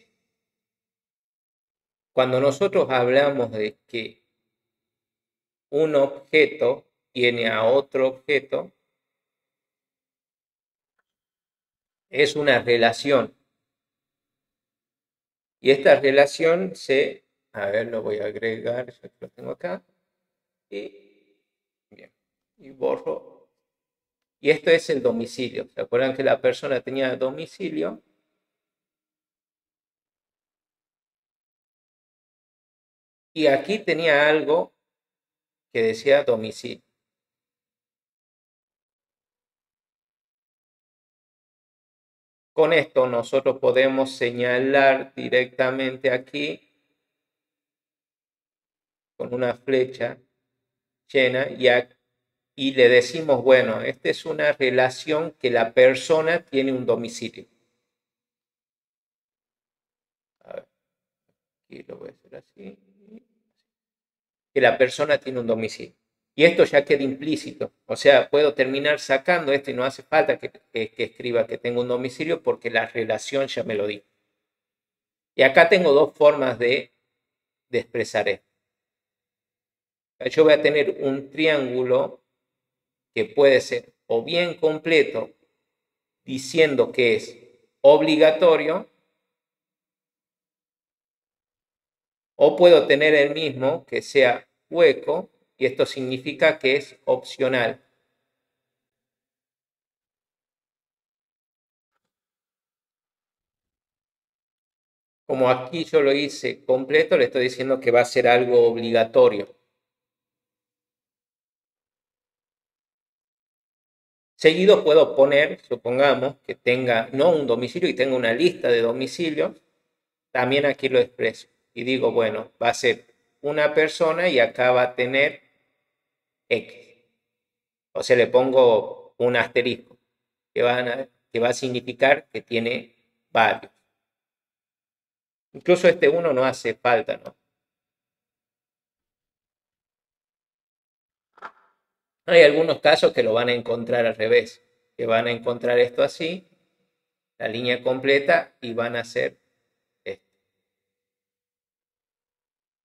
Cuando nosotros hablamos de que un objeto tiene a otro objeto, es una relación. Y esta relación a ver, lo voy a agregar, ya que lo tengo acá, y, bien, y borro. Y esto es el domicilio. ¿Se acuerdan que la persona tenía domicilio? Y aquí tenía algo que decía domicilio. Con esto nosotros podemos señalar directamente aquí con una flecha llena y le decimos, bueno, esta es una relación que la persona tiene un domicilio. A ver, aquí lo voy a hacer así. Que la persona tiene un domicilio. Y esto ya queda implícito. O sea, puedo terminar sacando esto y no hace falta que escriba que tengo un domicilio porque la relación ya me lo dijo. Y acá tengo dos formas de expresar esto. Yo voy a tener un triángulo que puede ser o bien completo diciendo que es obligatorio, o puedo tener el mismo que sea hueco y esto significa que es opcional. Como aquí yo lo hice completo, le estoy diciendo que va a ser algo obligatorio. Seguido puedo poner, supongamos que tenga no un domicilio y tenga una lista de domicilios, también aquí lo expreso y digo, bueno, va a ser una persona y acá va a tener X. O sea, le pongo un asterisco que va a significar que tiene varios. Incluso este uno no hace falta, ¿no? Hay algunos casos que lo van a encontrar al revés, que van a encontrar esto así, la línea completa, y van a hacer esto.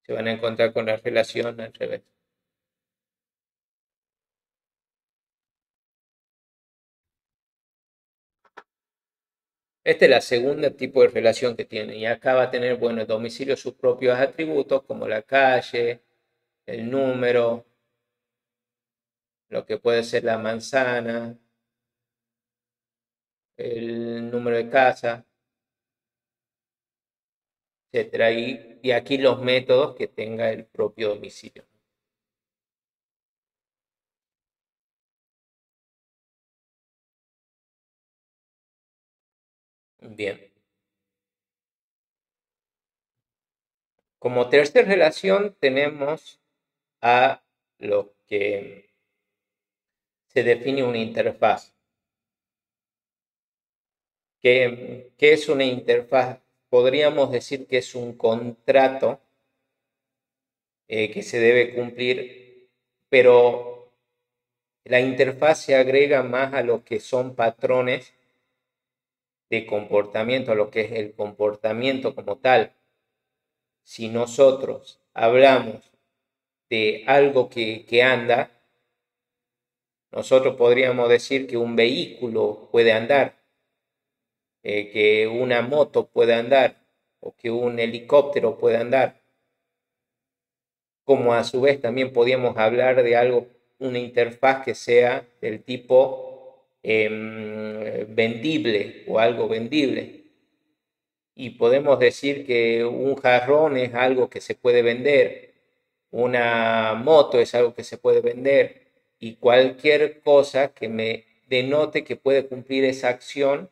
Se van a encontrar con la relación al revés. Esta es la segunda tipo de relación que tiene. Y acá va a tener, bueno, el domicilio sus propios atributos, como la calle, el número, lo que puede ser la manzana, el número de casa, etcétera. Y aquí los métodos que tenga el propio domicilio. Bien. Como tercera relación tenemos a lo que se define una interfaz. ¿Qué es una interfaz? Podríamos decir que es un contrato que se debe cumplir, pero la interfaz se agrega más a lo que son patrones de comportamiento, a lo que es el comportamiento como tal. Si nosotros hablamos de algo que anda, nosotros podríamos decir que un vehículo puede andar, que una moto puede andar o que un helicóptero puede andar, como a su vez también podríamos hablar de algo, una interfaz que sea del tipo vendible o algo vendible. Y podemos decir que un jarrón es algo que se puede vender, una moto es algo que se puede vender y cualquier cosa que me denote que puede cumplir esa acción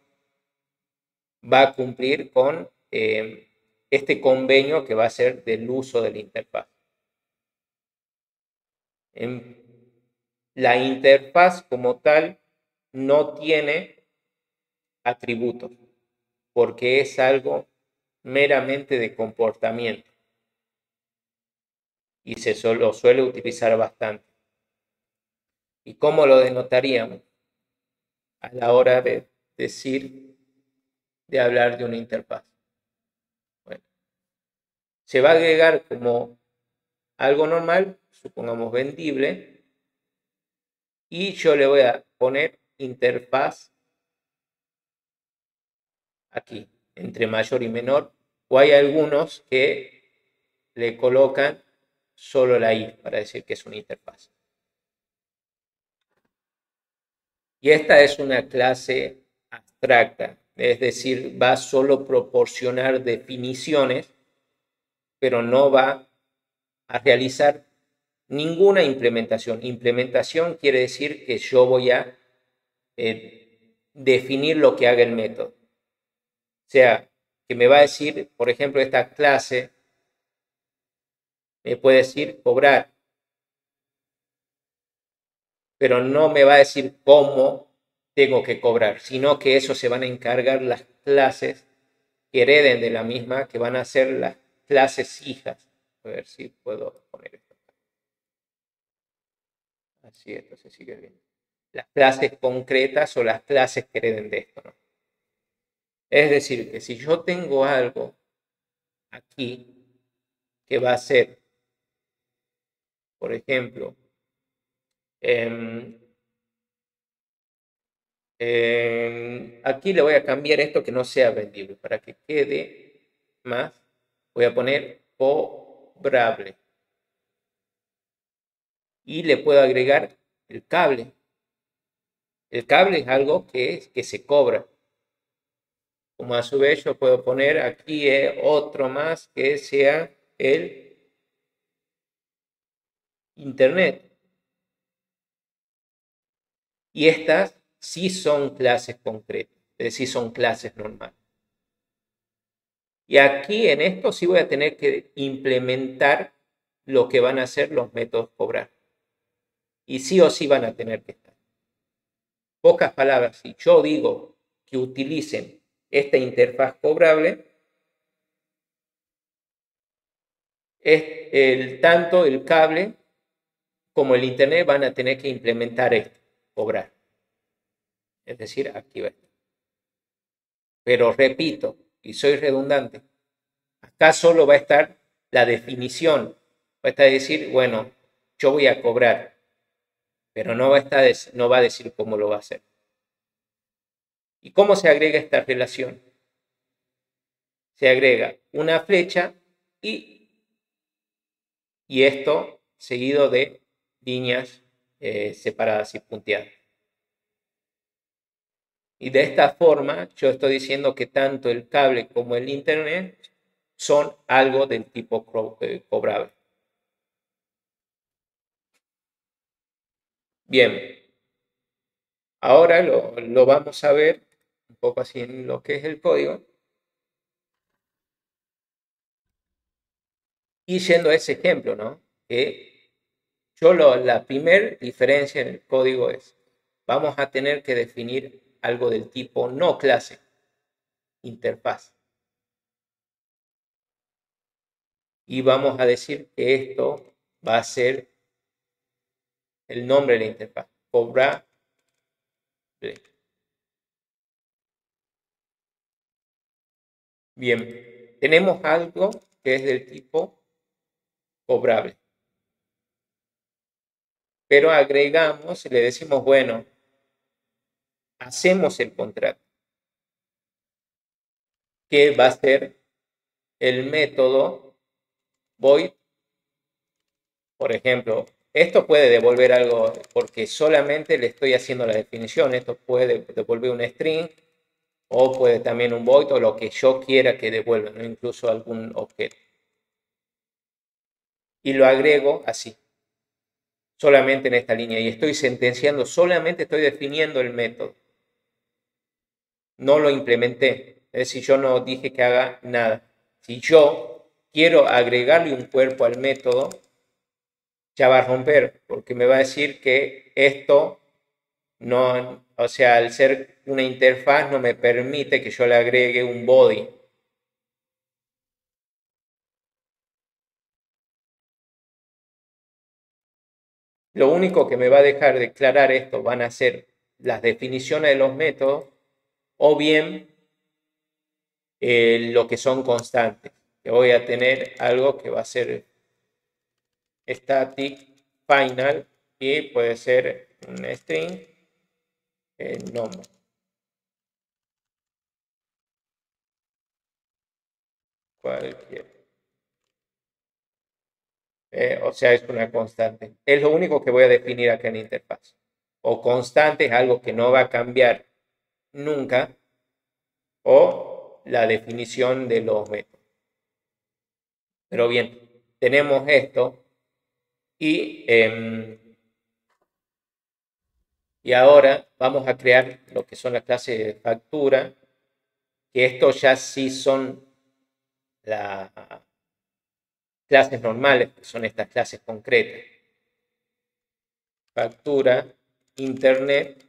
va a cumplir con este convenio que va a ser del uso de la interfaz. En la interfaz como tal no tiene atributos porque es algo meramente de comportamiento y se suele utilizar bastante. ¿Y cómo lo denotaríamos a la hora de decir, de hablar de una interfaz? Bueno, se va a agregar como algo normal, supongamos vendible, y yo le voy a poner interfaz aquí, entre mayor y menor, o hay algunos que le colocan solo la i para decir que es una interfaz. Y esta es una clase abstracta, es decir, va a solo proporcionar definiciones, pero no va a realizar ninguna implementación. Implementación quiere decir que yo voy a definir lo que haga el método. O sea, que me va a decir, por ejemplo, esta clase me puede decir cobrar, pero no me va a decir cómo tengo que cobrar, sino que eso se van a encargar las clases que hereden de la misma, que van a ser las clases hijas. A ver si puedo poner esto. Así, esto se sigue viendo. Las clases concretas o las clases que hereden de esto, ¿no? Es decir, que si yo tengo algo aquí que va a ser, por ejemplo, aquí le voy a cambiar esto que no sea vendible para que quede más. Voy a poner cobrable. Y le puedo agregar el cable. El cable es algo que se cobra. Como a su vez yo puedo poner aquí otro más que sea el internet. Y estas sí son clases concretas, es decir, son clases normales. Y aquí en esto sí voy a tener que implementar lo que van a ser los métodos cobrar. Y sí o sí van a tener que estar. Pocas palabras, si yo digo que utilicen esta interfaz cobrable, tanto el cable como el internet van a tener que implementar esto, cobrar. Es decir, aquí va. Pero repito, y soy redundante, acá solo va a estar la definición. Va a estar decir, bueno, yo voy a cobrar, pero no va a decir cómo lo va a hacer. ¿Y cómo se agrega esta relación? Se agrega una flecha y esto seguido de líneas separadas y punteadas. Y de esta forma yo estoy diciendo que tanto el cable como el internet son algo del tipo cobrable. Bien, ahora lo vamos a ver un poco así en lo que es el código. Y yendo a ese ejemplo, ¿no? Que la primera diferencia en el código es, vamos a tener que definir algo del tipo no clase, interfaz. Y vamos a decir que esto va a ser el nombre de la interfaz, cobrable. Bien, tenemos algo que es del tipo cobrable. Pero agregamos y le decimos, bueno, hacemos el contrato, que va a ser el método void. Por ejemplo, esto puede devolver algo porque solamente le estoy haciendo la definición. Esto puede devolver un string o puede también un void o lo que yo quiera que devuelva, ¿no? Incluso algún objeto. Y lo agrego así, solamente en esta línea. Y estoy sentenciando, solamente estoy definiendo el método. No lo implementé. Es decir, yo no dije que haga nada. Si yo quiero agregarle un cuerpo al método, ya va a romper, porque me va a decir que esto no, o sea, al ser una interfaz no me permite que yo le agregue un body. Lo único que me va a dejar declarar esto van a ser las definiciones de los métodos o bien lo que son constantes. Que voy a tener algo que va a ser static final y puede ser un string nombre. Cualquier. O sea, es una constante. Es lo único que voy a definir acá en interfaz. O constante es algo que no va a cambiar nunca, o la definición de los métodos. Pero bien, tenemos esto y ahora vamos a crear lo que son las clases de factura, que estos ya sí son las clases normales, que son estas clases concretas. Factura, internet,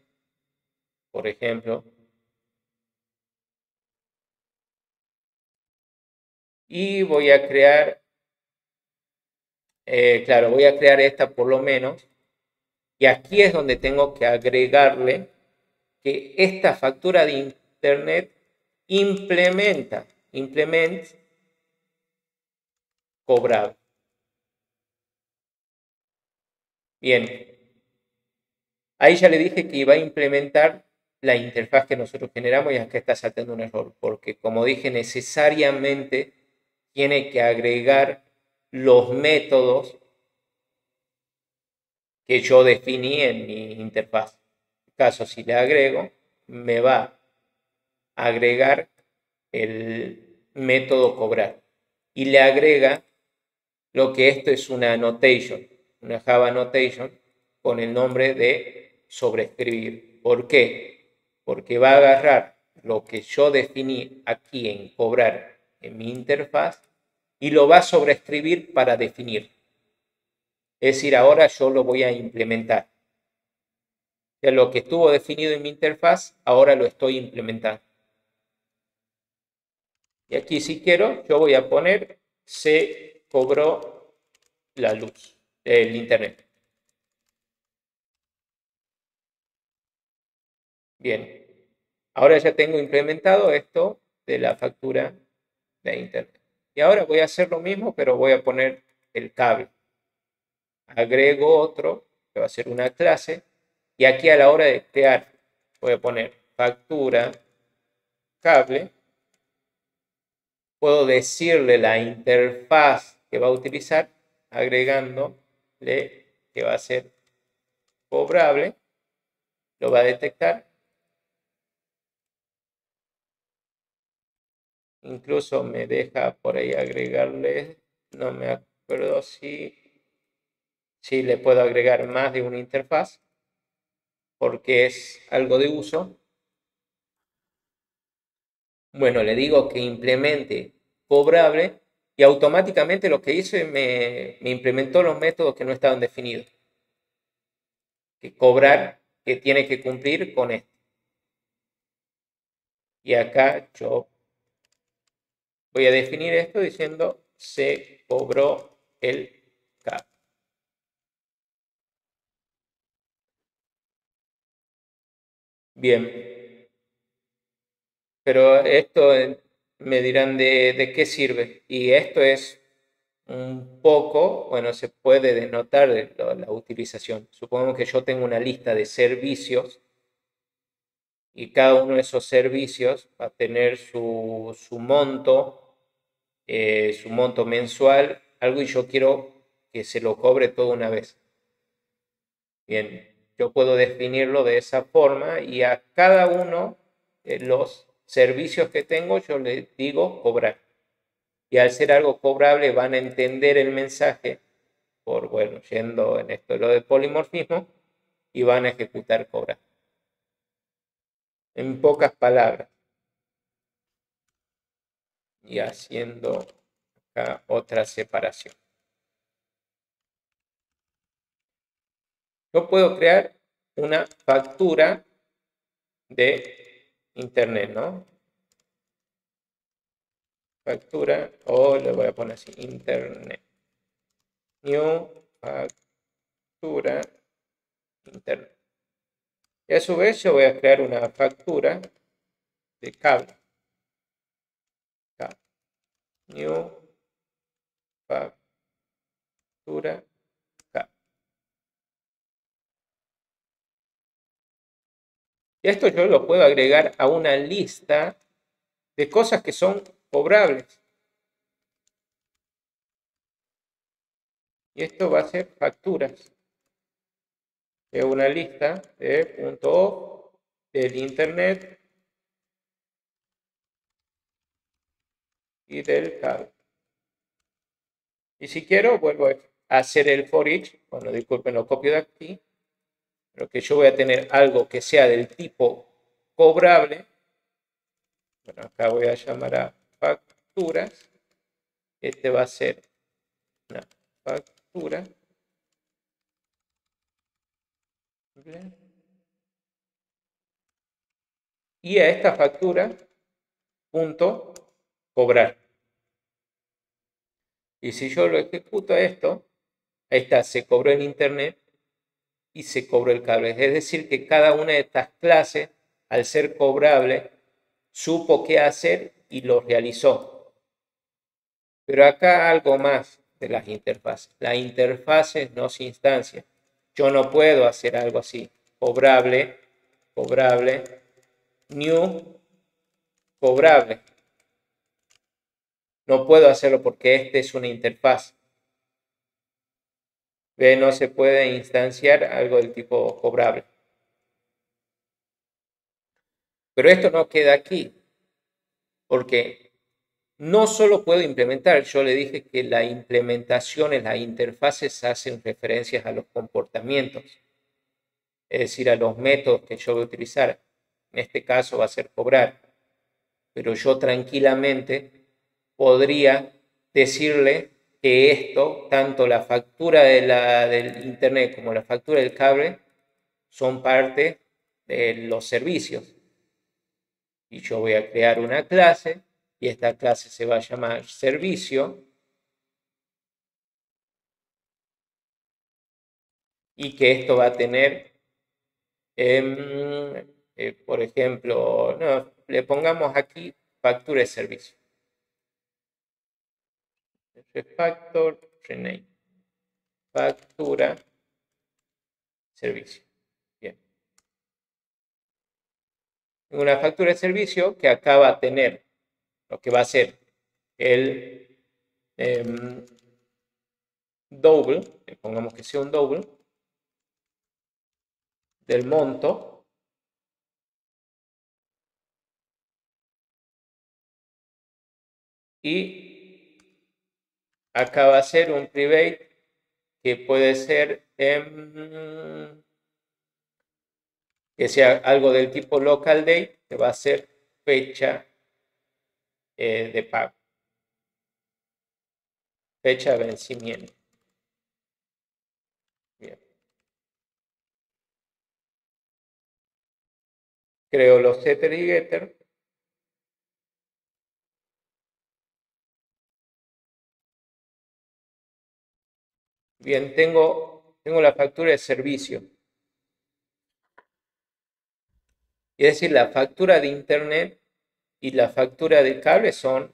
por ejemplo. Y voy a crear, claro, voy a crear esta por lo menos. Y aquí es donde tengo que agregarle que esta factura de internet implementa cobrable. Bien, ahí ya le dije que iba a implementar la interfaz que nosotros generamos y acá está saltando un error, porque como dije, necesariamente tiene que agregar los métodos que yo definí en mi interfaz. En este caso, si le agrego, me va a agregar el método cobrar y le agrega lo que esto es una annotation, una Java annotation con el nombre de sobreescribir. ¿Por qué? Porque va a agarrar lo que yo definí aquí en cobrar en mi interfaz y lo va a sobreescribir para definir. Es decir, ahora yo lo voy a implementar. O sea, lo que estuvo definido en mi interfaz, ahora lo estoy implementando. Y aquí si quiero, yo voy a poner se cobró la luz, el internet. Bien, ahora ya tengo implementado esto de la factura de internet. Y ahora voy a hacer lo mismo, pero voy a poner el cable. Agrego otro, que va a ser una clase, y aquí a la hora de crear, voy a poner factura cable. Puedo decirle la interfaz que va a utilizar, agregándole que va a ser cobrable, lo va a detectar. Incluso me deja por ahí agregarle, no me acuerdo si le puedo agregar más de una interfaz, porque es algo de uso. Bueno, le digo que implemente cobrable y automáticamente lo que hizo me implementó los métodos que no estaban definidos. Que cobrar, que tiene que cumplir con esto. Y acá yo voy a definir esto diciendo se cobró el CAP. Bien, pero esto me dirán de qué sirve. Y esto es un poco, bueno, se puede denotar la utilización. Supongamos que yo tengo una lista de servicios y cada uno de esos servicios va a tener su monto mensual, algo y yo quiero que se lo cobre todo una vez. Bien, yo puedo definirlo de esa forma y a cada uno de los servicios que tengo yo le digo cobrar. Y al ser algo cobrable van a entender el mensaje por, bueno, yendo en esto lo de polimorfismo y van a ejecutar cobrar. En pocas palabras. Y haciendo acá otra separación. Yo puedo crear una factura de internet, ¿no? Factura, o le voy a poner así, internet. New factura. factura interna. Y a su vez yo voy a crear una factura de cable. New factura cable. Y esto yo lo puedo agregar a una lista de cosas que son cobrables. Y esto va a ser facturas. Es una lista de .off del internet y del cable. Y si quiero, vuelvo a hacer el for each. Bueno, disculpen, lo copio de aquí. Pero que yo voy a tener algo que sea del tipo cobrable. Bueno, acá voy a llamar a facturas. Este va a ser una factura. Y a esta factura, punto, cobrar. Y si yo lo ejecuto a esto, ahí está, se cobró el internet y se cobró el cable. Es decir, que cada una de estas clases, al ser cobrable, supo qué hacer y lo realizó. Pero acá algo más de las interfaces. Las interfaces no se instancian. Yo no puedo hacer algo así. Cobrable, cobrable, new, cobrable. No puedo hacerlo porque este es una interfaz. ¿Ve? No se puede instanciar algo del tipo cobrable. Pero esto no queda aquí. Porque no solo puedo implementar, yo le dije que la implementación en las interfaces hacen referencias a los comportamientos, es decir, a los métodos que yo voy a utilizar. En este caso va a ser cobrar, pero yo tranquilamente podría decirle que esto, tanto la factura del internet como la factura del cable, son parte de los servicios. Y yo voy a crear una clase y esta clase se va a llamar servicio y que esto va a tener, por ejemplo, no, le pongamos aquí factura de servicio. Refactor, rename. Factura, servicio. Bien. Una factura de servicio que acá va a tener lo que va a ser el double, pongamos que sea un double, del monto y acá va a ser un private que puede ser que sea algo del tipo local date, que va a ser fecha de pago, fecha de vencimiento. Bien. Creo los setter y getter. Bien, tengo la factura de servicio. Es decir, la factura de internet y la factura de cable son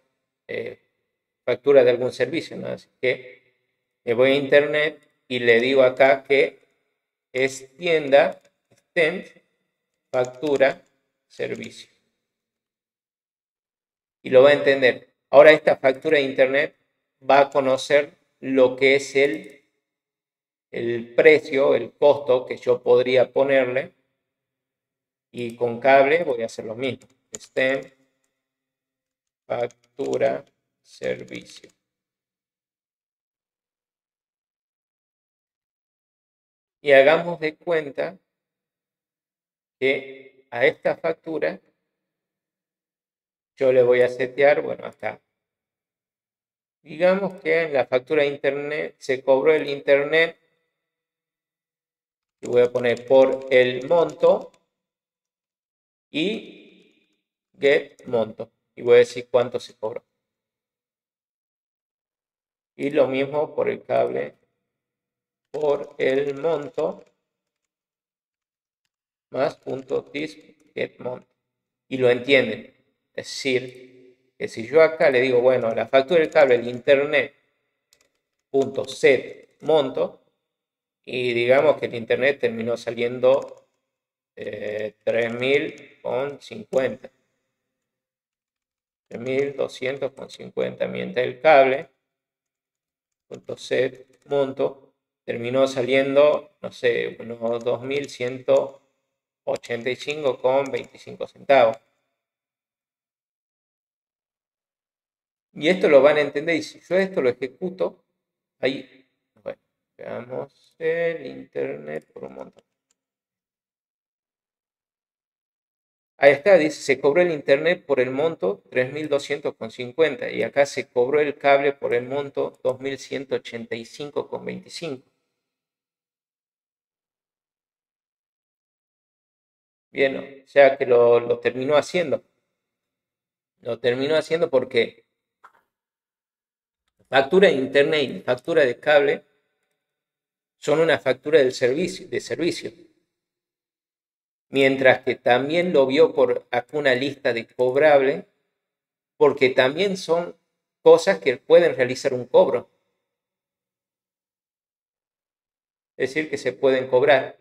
factura de algún servicio, ¿no? Así que me voy a internet y le digo acá que extienda, extend, factura, servicio. Y lo va a entender. Ahora esta factura de internet va a conocer lo que es el precio, el costo que yo podría ponerle. Y con cable voy a hacer lo mismo. Extend, factura, servicio. Y hagamos de cuenta que a esta factura yo le voy a setear, bueno, acá. Digamos que en la factura de internet se cobró el internet y voy a poner por el monto y get monto. Y voy a decir cuánto se cobró. Y lo mismo por el cable por el monto más punto .dis.getMonto. Y lo entienden. Es decir, que si yo acá le digo, bueno, la factura del cable, el internet, punto set monto, y digamos que el internet terminó saliendo 3.050. 3.250, mientras el cable, punto set monto, terminó saliendo, no sé, unos 2.185,25 centavos. Y esto lo van a entender, y si yo esto lo ejecuto, ahí, bueno, veamos el internet por un montón. Ahí está, dice, se cobró el internet por el monto 3.200,50 y acá se cobró el cable por el monto 2.185,25. Bien, o sea que lo terminó haciendo. Lo terminó haciendo porque factura de internet y factura de cable son una factura del servicio. Mientras que también lo vio por acá una lista de cobrable, porque también son cosas que pueden realizar un cobro. Es decir, que se pueden cobrar.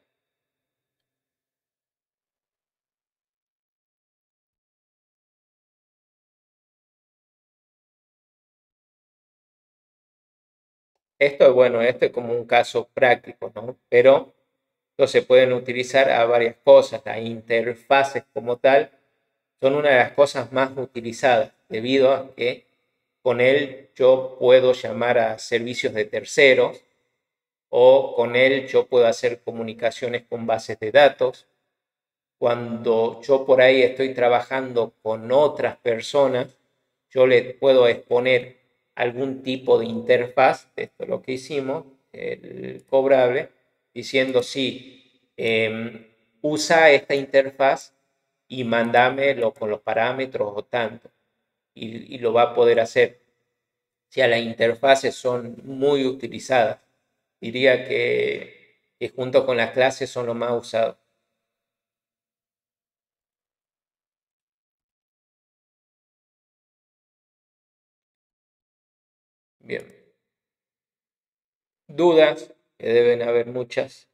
Esto es bueno, esto es como un caso práctico, ¿no? Pero se pueden utilizar a varias cosas. Las interfaces como tal son una de las cosas más utilizadas, debido a que con él yo puedo llamar a servicios de terceros o con él yo puedo hacer comunicaciones con bases de datos. Cuando yo por ahí estoy trabajando con otras personas, yo le puedo exponer algún tipo de interfaz, esto es lo que hicimos, el cobrable, diciendo sí, usa esta interfaz y mándamelo con los parámetros o tanto, y lo va a poder hacer. O sea, las interfaces son muy utilizadas. Diría que junto con las clases son los más usados. Bien. Dudas, que deben haber muchas.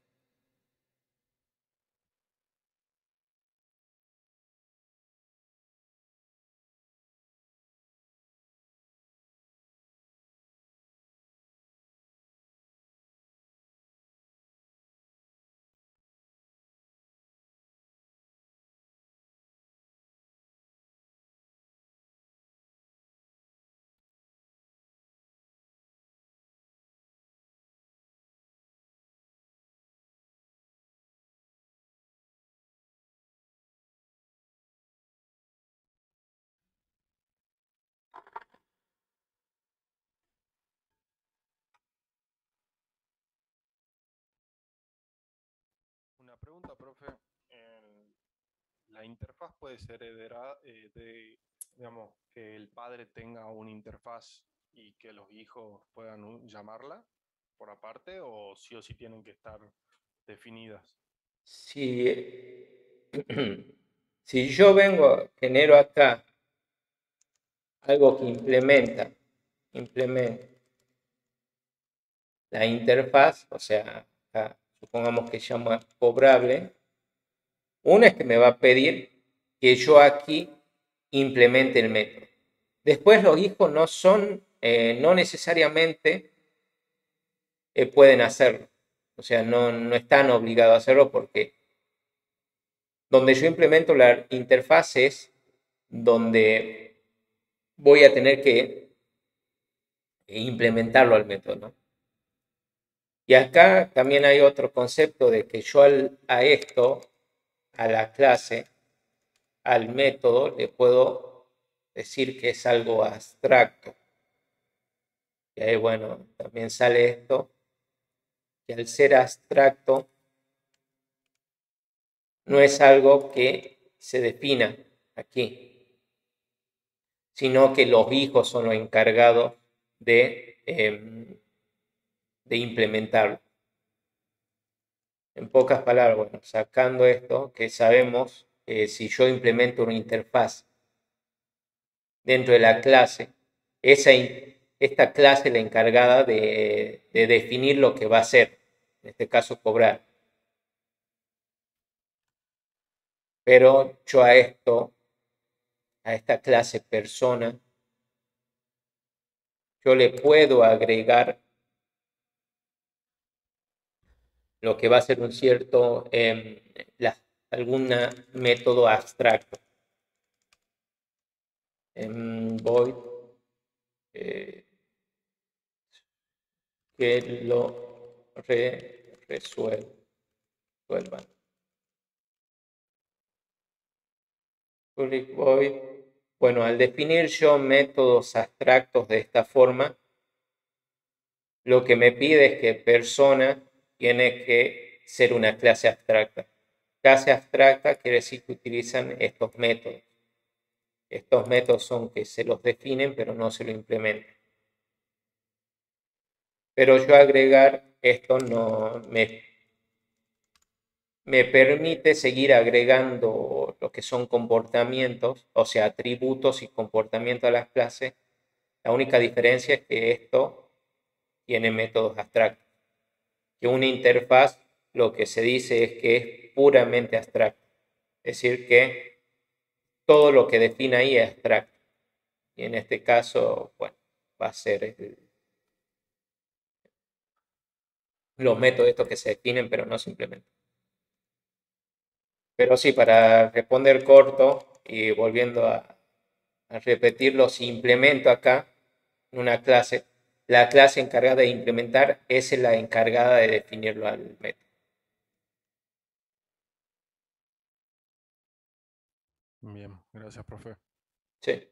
Una pregunta, profe. El- la interfaz puede ser heredera, digamos, que el padre tenga una interfaz y que los hijos puedan llamarla por aparte, o sí tienen que estar definidas. Si, si yo vengo, genero acá algo que implementa la interfaz, o sea, acá, supongamos que llama cobrable, una es que me va a pedir que yo aquí implemente el método. Después los hijos no son, no necesariamente pueden hacerlo. O sea, no están obligados a hacerlo porque donde yo implemento la interfaz es donde voy a tener que implementarlo al método, ¿no? Y acá también hay otro concepto de que yo a esto, a la clase, al método, le puedo decir que es algo abstracto. Y ahí, bueno, también sale esto, que al ser abstracto no es algo que se defina aquí, sino que los hijos son los encargados de implementarlo. En pocas palabras, bueno, sacando esto, que sabemos que si yo implemento una interfaz dentro de la clase, esta clase es la encargada de definir lo que va a hacer, en este caso cobrar. Pero yo a esta clase persona, yo le puedo agregar lo que va a ser un cierto, algún método abstracto. Void que lo resuelvan. Public void. Bueno, al definir yo métodos abstractos de esta forma, lo que me pide es que persona tiene que ser una clase abstracta. Clase abstracta quiere decir que utilizan estos métodos. Estos métodos son que se los definen, pero no se lo implementan. Pero yo agregar esto no me permite seguir agregando lo que son comportamientos, o sea, atributos y comportamientos a las clases. La única diferencia es que esto tiene métodos abstractos. Que una interfaz lo que se dice es que es puramente abstracto. Es decir, que todo lo que define ahí es abstracto. Y en este caso, bueno, va a ser los métodos estos que se definen, pero no simplemente. Pero sí, para responder corto y volviendo a repetirlo, si implemento acá una clase, la clase encargada de implementar es la encargada de definirlo al método. Bien, gracias, profe. Sí.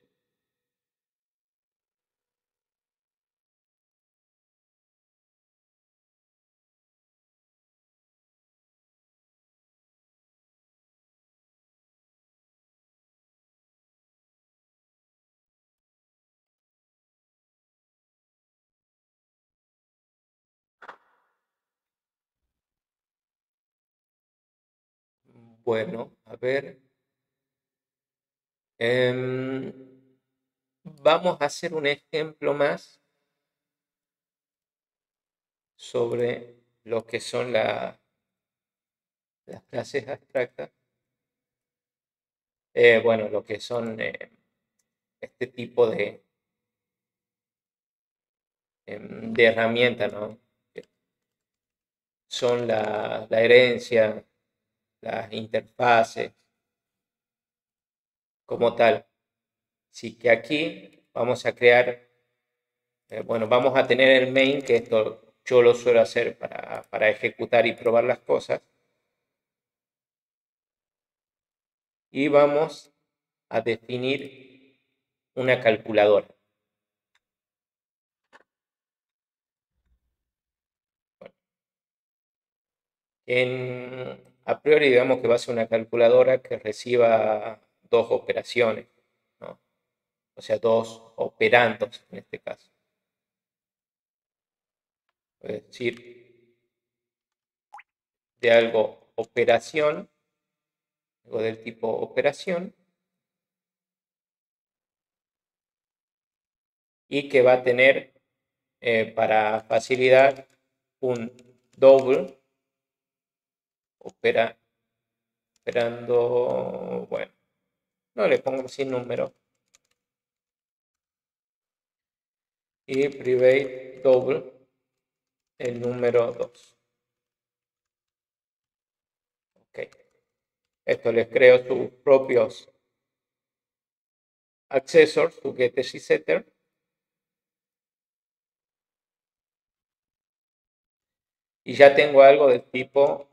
Bueno, a ver. Vamos a hacer un ejemplo más sobre lo que son las clases abstractas. Bueno, lo que son este tipo de herramientas, ¿no? Son la herencia, las interfaces, como tal. Así que aquí vamos a crear, bueno, vamos a tener el main, que esto yo lo suelo hacer para ejecutar y probar las cosas. Y vamos a definir una calculadora. A priori digamos que va a ser una calculadora que reciba dos operaciones, ¿no? O sea, dos operandos en este caso. Es decir, de algo operación, algo del tipo operación, y que va a tener para facilidad un double operando, bueno, no le pongo sin número, y private double el número 2. Ok. Esto les creo sus propios accessors, su getters y setter. Y ya tengo algo del tipo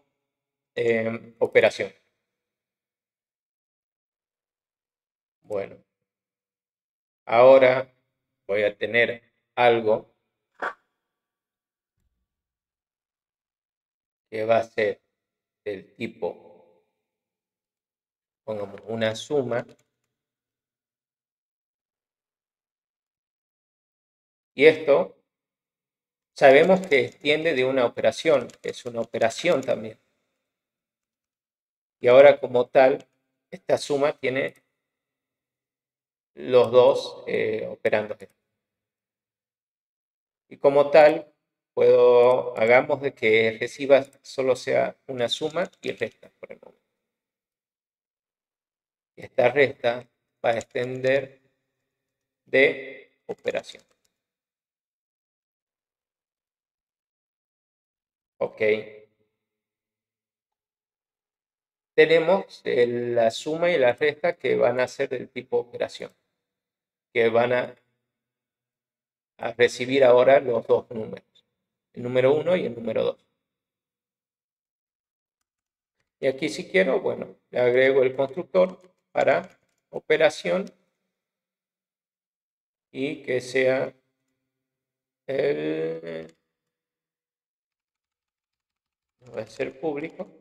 operación. Bueno, ahora voy a tener algo que va a ser del tipo, pongamos una suma. Y esto sabemos que extiende de una operación, que es una operación también. Y ahora como tal, esta suma tiene los dos operandos. Y como tal, hagamos de que reciba solo sea una suma y resta por el momento. Esta resta va a extender de operación. Ok. Tenemos la suma y la resta que van a ser del tipo operación, que van a recibir ahora los dos números, el número 1 y el número 2. Y aquí si quiero, bueno, le agrego el constructor para operación y que sea va a ser público.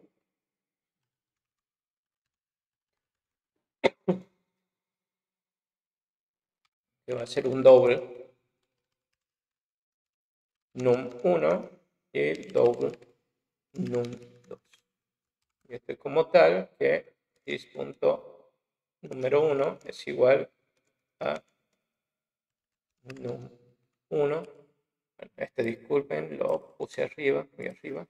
Que va a ser un doble num1 y doble num2. Y esto como tal que this.número 1 es igual a num1. Bueno, disculpen, lo puse arriba, muy arriba.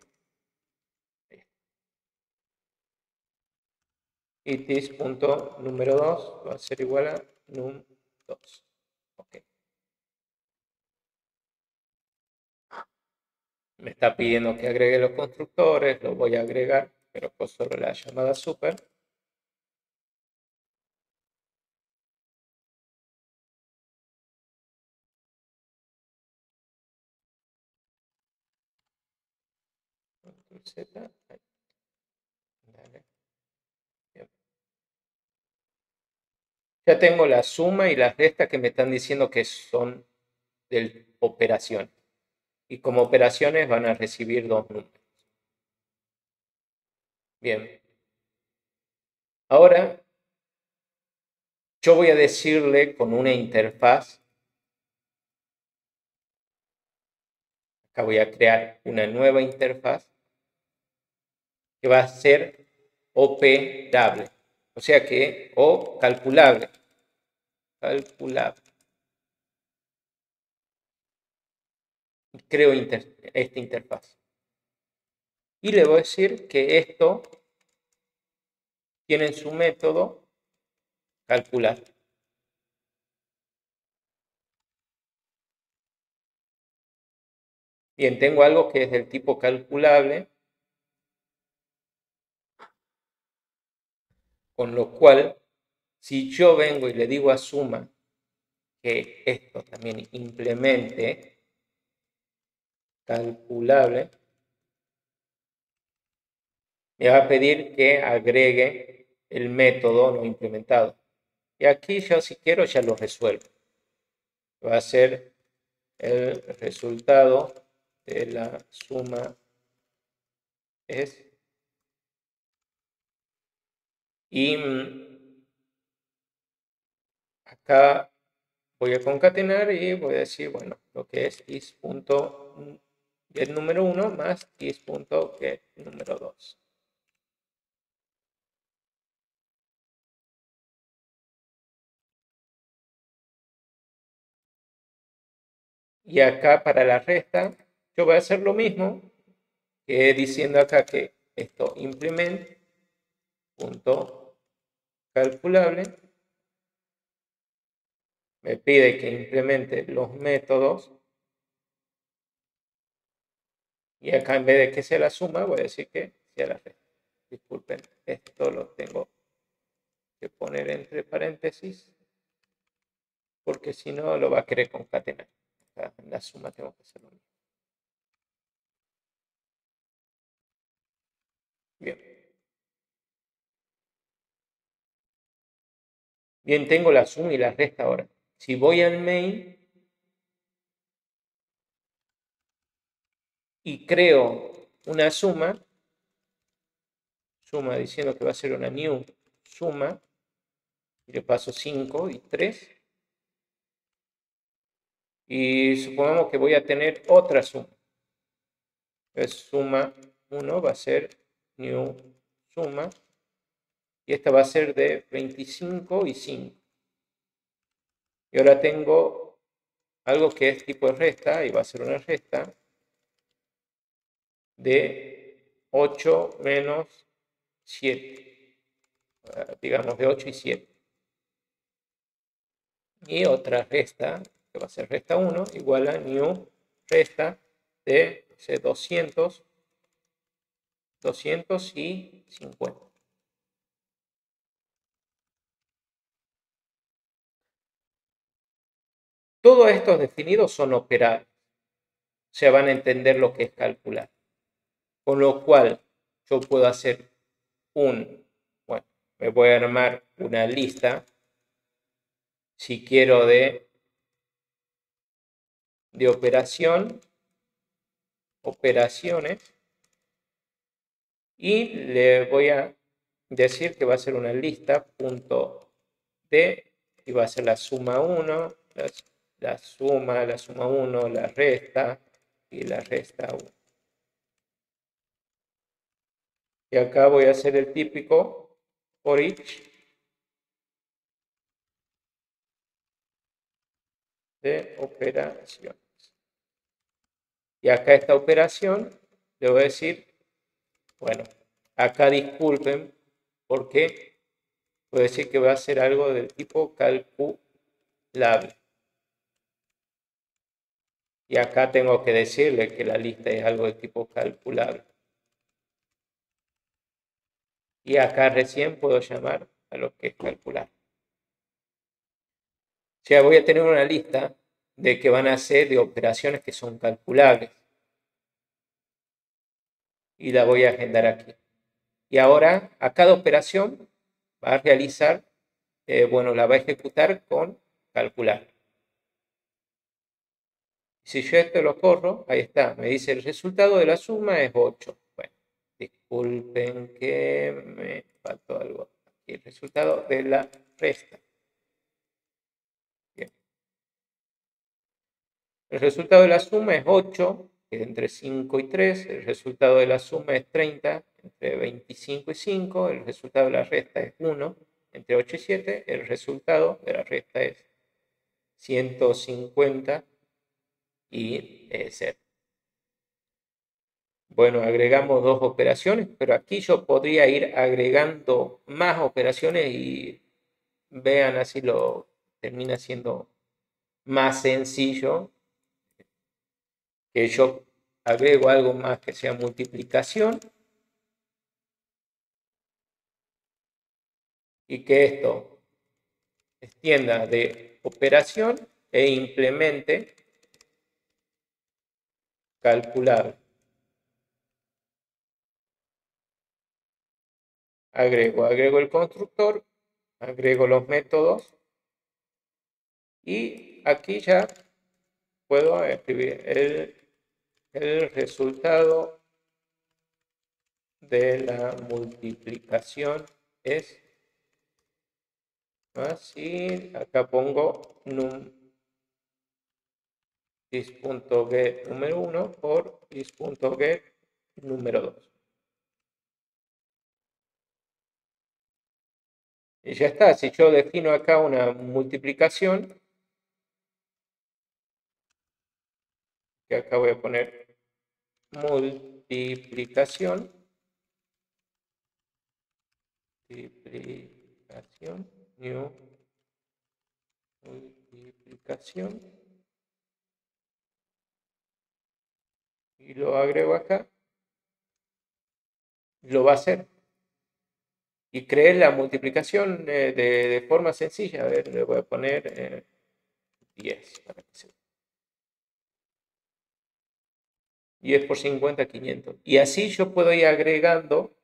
Y this.número 2 va a ser igual a num2. Ok. Me está pidiendo que agregue los constructores, lo voy a agregar, pero con solo la llamada super. Z. Dale. Ya tengo la suma y la resta que me están diciendo que son de operación. Y como operaciones van a recibir dos números. Bien. Ahora, yo voy a decirle con una interfaz. Acá voy a crear una nueva interfaz que va a ser operable. O sea que, o calculable. Calculable. Creo esta interfaz. Y le voy a decir que esto tiene en su método calcular. Bien, tengo algo que es del tipo calculable, con lo cual, si yo vengo y le digo a suma que esto también implemente calculable, me va a pedir que agregue el método no implementado. Y aquí yo si quiero ya lo resuelvo. Va a ser el resultado de la suma es. Y acá voy a concatenar y voy a decir, bueno, lo que es is.get número 1 más is.get número 2. Y acá para la resta, yo voy a hacer lo mismo que diciendo acá que esto implement punto calculable me pide que implemente los métodos y acá en vez de que sea la suma voy a decir que sea la resta. Disculpen, esto lo tengo que poner entre paréntesis porque si no lo va a querer concatenar. Acá en la suma tengo que hacer lo mismo. Bien. Bien, tengo la suma y la resta ahora. Si voy al main y creo una suma diciendo que va a ser una new suma, y le paso 5 y 3, y supongamos que voy a tener otra suma. Es suma 1 va a ser new suma, y esta va a ser de 25 y 5. Y ahora tengo algo que es tipo de resta, y va a ser una resta de 8 menos 7, digamos de 8 y 7. Y otra resta, que va a ser resta 1, igual a new resta de 200 y 50. Todos estos definidos son operables. Se van a entender lo que es calcular. Con lo cual, yo puedo hacer bueno, me voy a armar una lista, si quiero, de operaciones, y le voy a decir que va a ser una lista punto D, y va a ser la suma 1, la suma 1, la resta y la resta 1. Y acá voy a hacer el típico for each de operaciones. Y acá esta operación le voy a decir, bueno, acá disculpen porque voy a decir que va a ser algo del tipo calculable. Y acá tengo que decirle que la lista es algo de tipo calculable. Y acá recién puedo llamar a lo que es calcular. O sea, voy a tener una lista de que van a ser de operaciones que son calculables. Y la voy a agendar aquí. Y ahora a cada operación va a realizar, la va a ejecutar con calcular. Si yo esto lo corro, ahí está, me dice el resultado de la suma es 8. Bueno, disculpen que me faltó algo. Aquí el resultado de la resta. Bien. El resultado de la suma es 8, que es entre 5 y 3. El resultado de la suma es 30, entre 25 y 5. El resultado de la resta es 1, entre 8 y 7. El resultado de la resta es 150 y 0. Bueno, agregamos 2 operaciones, pero aquí yo podría ir agregando más operaciones y vean, así lo termina siendo más sencillo, que yo agrego algo más que sea multiplicación y que esto extienda de operación e implemente calcular. Agrego el constructor, agrego los métodos y aquí ya puedo escribir el resultado de la multiplicación es así. Acá pongo this.get número 1 por this.get número 2. Y ya está. Si yo defino acá una multiplicación, que acá voy a poner multiplicación, new multiplicación, y lo agrego acá, lo va a hacer. Y creé la multiplicación de forma sencilla. A ver, le voy a poner 10 para que se vea. 10 por 50, 500. Y así yo puedo ir agregando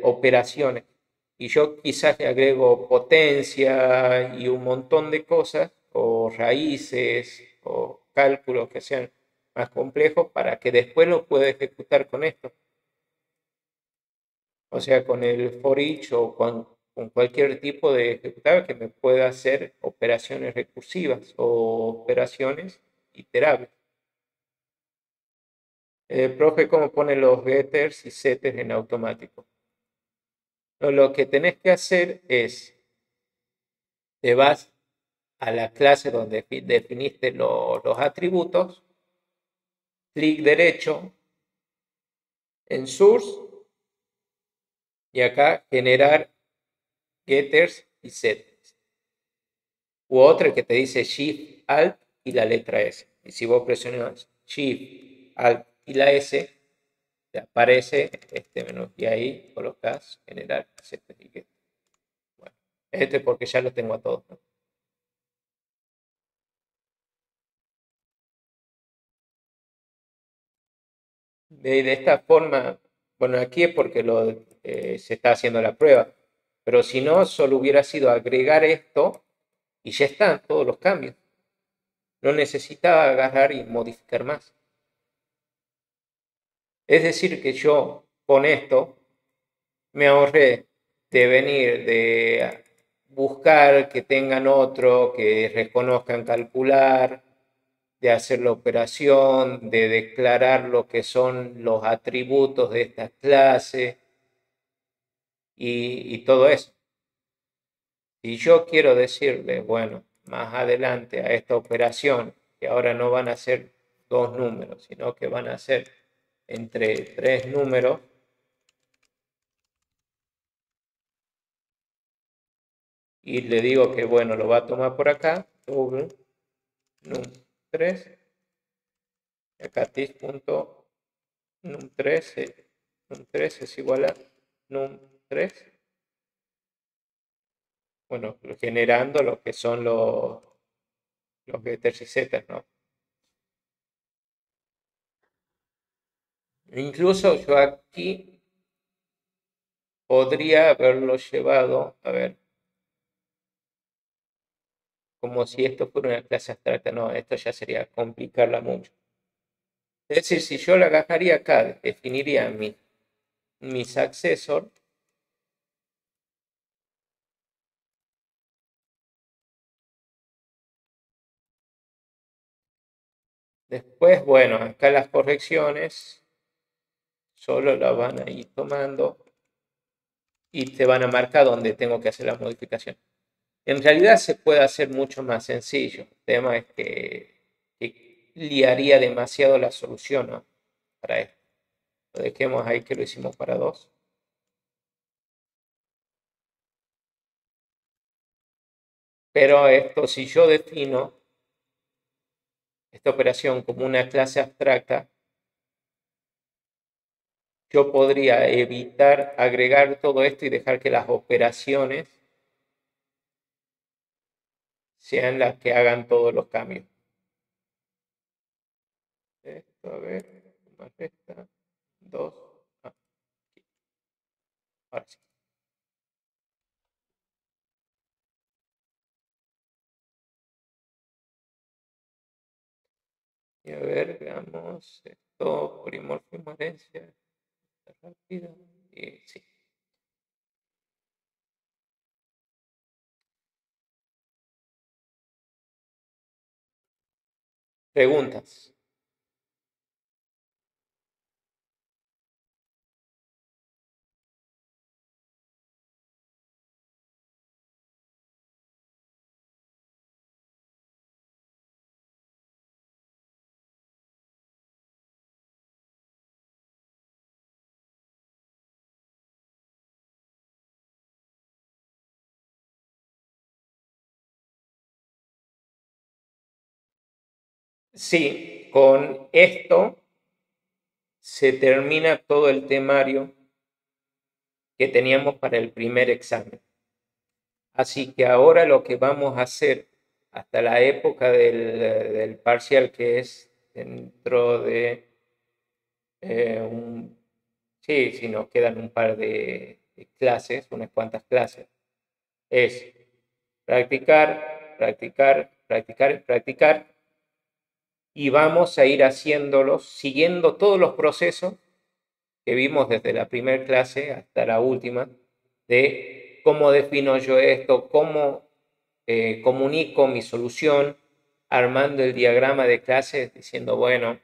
operaciones. Y yo quizás le agrego potencia y un montón de cosas, o raíces, o cálculos que sean más complejos, para que después lo pueda ejecutar con esto. O sea, con el for each o con cualquier tipo de ejecutable que me pueda hacer operaciones recursivas o operaciones iterables. Profe, ¿cómo pone los getters y setters en automático? No, lo que tenés que hacer es, te vas a la clase donde definiste los atributos, clic derecho en source y acá generar getters y setters. U otra que te dice Shift Alt y la letra S. Y si vos presionas Shift Alt y la S, te aparece este menú y ahí colocas generar setters y getters. Bueno, este porque ya lo tengo a todos, ¿no? De esta forma, bueno, aquí es porque se está haciendo la prueba, pero si no, solo hubiera sido agregar esto y ya están todos los cambios. No necesitaba agarrar y modificar más. Es decir, que yo con esto me ahorré de venir, de buscar que tengan otro, que reconozcan calcular, de hacer la operación, de declarar lo que son los atributos de esta clase y todo eso. Si yo quiero decirle, bueno, más adelante a esta operación, que ahora no van a ser dos números, sino que van a ser entre tres números, y le digo que, bueno, lo va a tomar por acá, doble, num3, acá tis.num3, num3 es igual a num3, bueno, generando lo que son los getters y setters, ¿no? Incluso yo aquí podría haberlo llevado, a ver, como si esto fuera una clase abstracta. No, esto ya sería complicarla mucho. Es decir, si yo la agarraría acá, definiría mi successor, después, bueno, acá las correcciones solo las van a ir tomando y te van a marcar donde tengo que hacer la modificación. En realidad se puede hacer mucho más sencillo. El tema es que liaría demasiado la solución, ¿no? Para esto. Lo dejemos ahí que lo hicimos para 2. Pero esto, si yo defino esta operación como una clase abstracta, yo podría evitar agregar todo esto y dejar que las operaciones sean las que hagan todos los cambios. Esto, a ver, más esta, 2. Ahora sí. Y a ver, veamos esto, polimorfismo herencia, rápida, y sí. Preguntas. Sí, con esto se termina todo el temario que teníamos para el primer examen. Así que ahora lo que vamos a hacer hasta la época del parcial, que es dentro de sí, sí, nos quedan un par de clases, unas cuantas clases, es practicar, practicar, practicar y practicar, y vamos a ir haciéndolos, siguiendo todos los procesos que vimos desde la primera clase hasta la última, de cómo defino yo esto, cómo comunico mi solución, armando el diagrama de clases, diciendo, bueno,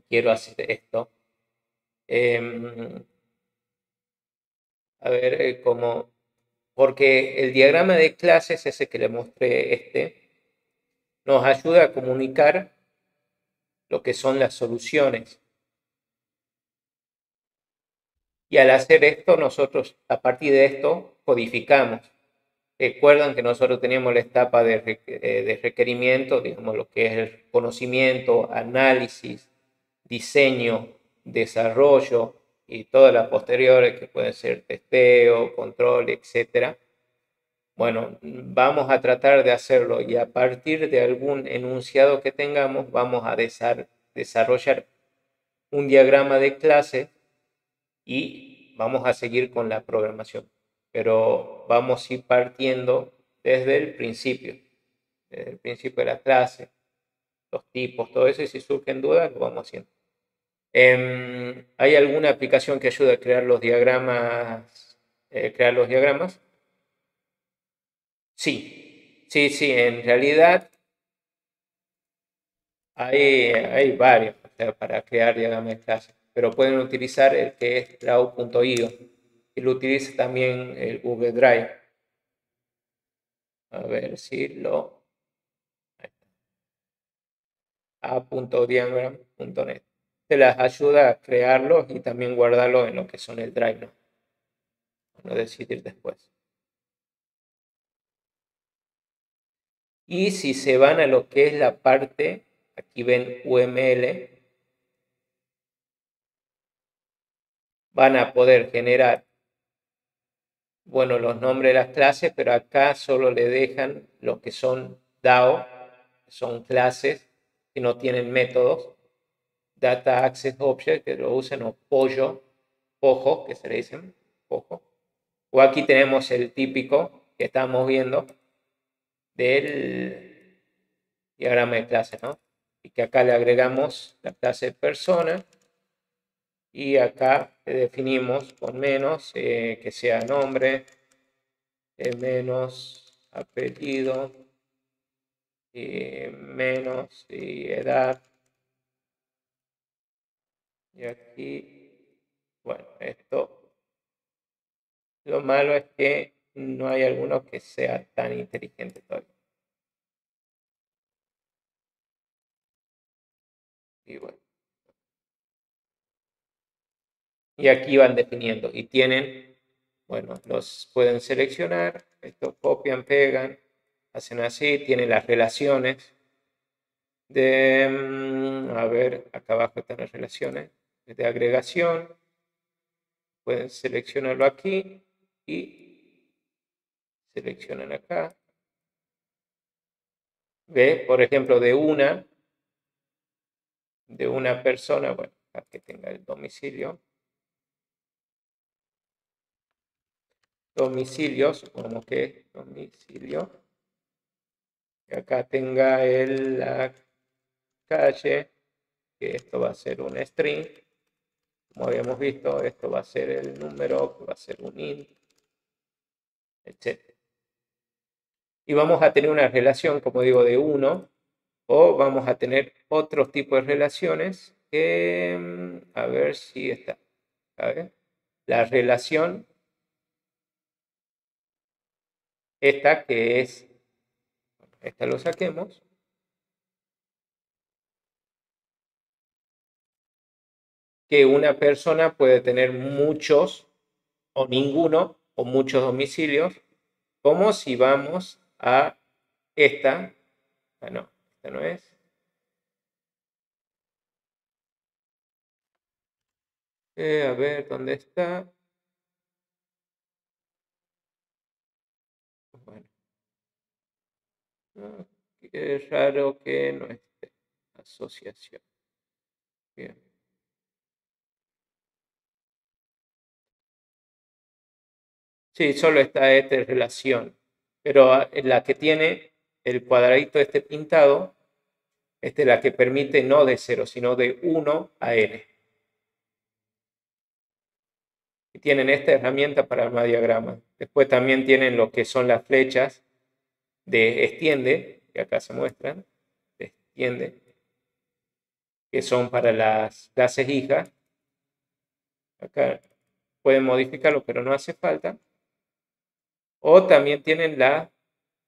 quiero hacer esto. A ver, porque el diagrama de clases, ese que le mostré, nos ayuda a comunicar lo que son las soluciones. Y al hacer esto, nosotros a partir de esto codificamos. Recuerdan que nosotros teníamos la etapa de requerimiento, digamos lo que es el conocimiento, análisis, diseño, desarrollo y todas las posteriores que pueden ser testeo, control, etc. Bueno, vamos a tratar de hacerlo y a partir de algún enunciado que tengamos vamos a desarrollar un diagrama de clase y vamos a seguir con la programación. Pero vamos a ir partiendo desde el principio de la clase, los tipos, todo eso, y si surgen dudas, lo vamos haciendo. ¿Hay alguna aplicación que ayude a crear los diagramas? Sí, en realidad hay varios, o sea, para crear diagramas de clase, pero pueden utilizar el que es cloud.io y lo utiliza también el Google Drive. A ver si lo... a.diagram.net. Te las ayuda a crearlos y también guardarlos en lo que son el Drive, ¿no? No decidir después. Y si se van a lo que es la parte, aquí ven UML, van a poder generar, bueno, los nombres de las clases, pero acá solo le dejan lo que son DAO, que son clases que no tienen métodos, Data Access Object, que lo usan, o POJO, que se le dicen, POJO. O aquí tenemos el típico que estamos viendo del diagrama de clase, ¿no? Y que acá le agregamos la clase persona y acá le definimos con menos que sea nombre, menos apellido, menos edad. Y aquí, bueno, esto, lo malo es que no hay alguno que sea tan inteligente todavía. Y bueno. Y aquí van definiendo y tienen, bueno, los pueden seleccionar, esto copian, pegan, hacen así, tienen las relaciones de, a ver, acá abajo están las relaciones de agregación, pueden seleccionarlo aquí y seleccionan acá. ¿Ve? Por ejemplo, de una persona, bueno, para que tenga el domicilio, supongamos que es domicilio, y acá tenga la calle, que esto va a ser un string, como habíamos visto, esto va a ser el número, que va a ser un int, etc. Y vamos a tener una relación, como digo, de 1, o vamos a tener otros tipos de relaciones que, a ver si está, ¿sabes? La relación esta que es, esta lo saquemos, que una persona puede tener muchos o ninguno o muchos domicilios, como si vamos a esta, no, esta no es. A ver, ¿dónde está? Bueno, es raro que no esté. Asociación. Bien. Sí, solo está esta relación. Pero la que tiene el cuadradito este pintado, esta es la que permite no de 0, sino de 1 a n. Y tienen esta herramienta para armar diagramas. Después también tienen lo que son las flechas de extiende, que acá se muestran, de extiende, que son para las clases hijas. Acá pueden modificarlo, pero no hace falta. O también tienen las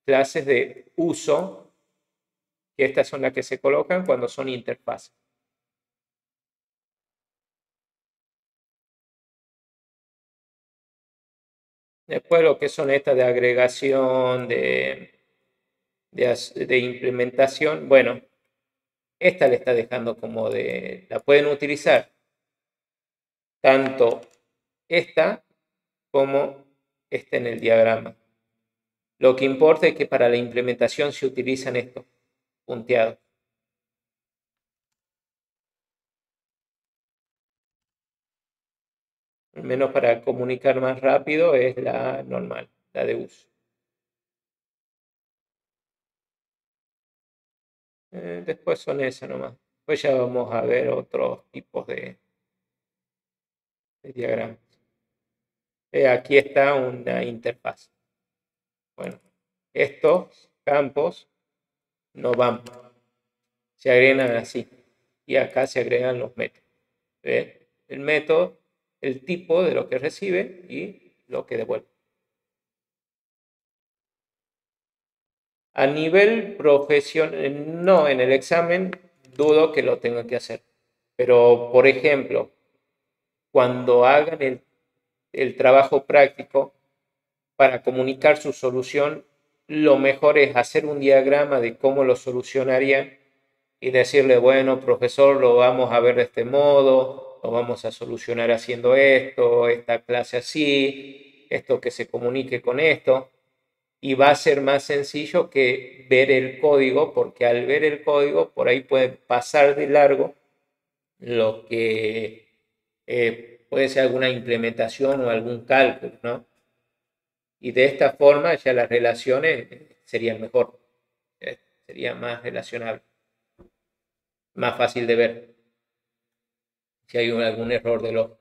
clases de uso, que estas son las que se colocan cuando son interfaces. Después lo que son estas de agregación, de implementación, bueno, esta le está dejando como la pueden utilizar tanto esta como esta en el diagrama. Lo que importa es que para la implementación se utilizan estos punteados. Al menos para comunicar más rápido es la normal, la de uso. Después son esas nomás. Después ya vamos a ver otros tipos de diagramas. Aquí está una interfaz. Bueno, estos campos no van, se agregan así. Y acá se agregan los métodos. ¿Ve? El método, el tipo de lo que recibe y lo que devuelve. A nivel profesional, no, en el examen dudo que lo tengan que hacer. Pero, por ejemplo, cuando hagan el trabajo práctico para comunicar su solución, lo mejor es hacer un diagrama de cómo lo solucionarían y decirle, bueno, profesor, lo vamos a ver de este modo, lo vamos a solucionar haciendo esto, esta clase así, esto que se comunique con esto. Y va a ser más sencillo que ver el código, porque al ver el código por ahí puede pasar de largo lo que puede ser alguna implementación o algún cálculo, ¿no? Y de esta forma ya las relaciones serían mejor, sería más relacionable, más fácil de ver si hay algún error de lógica.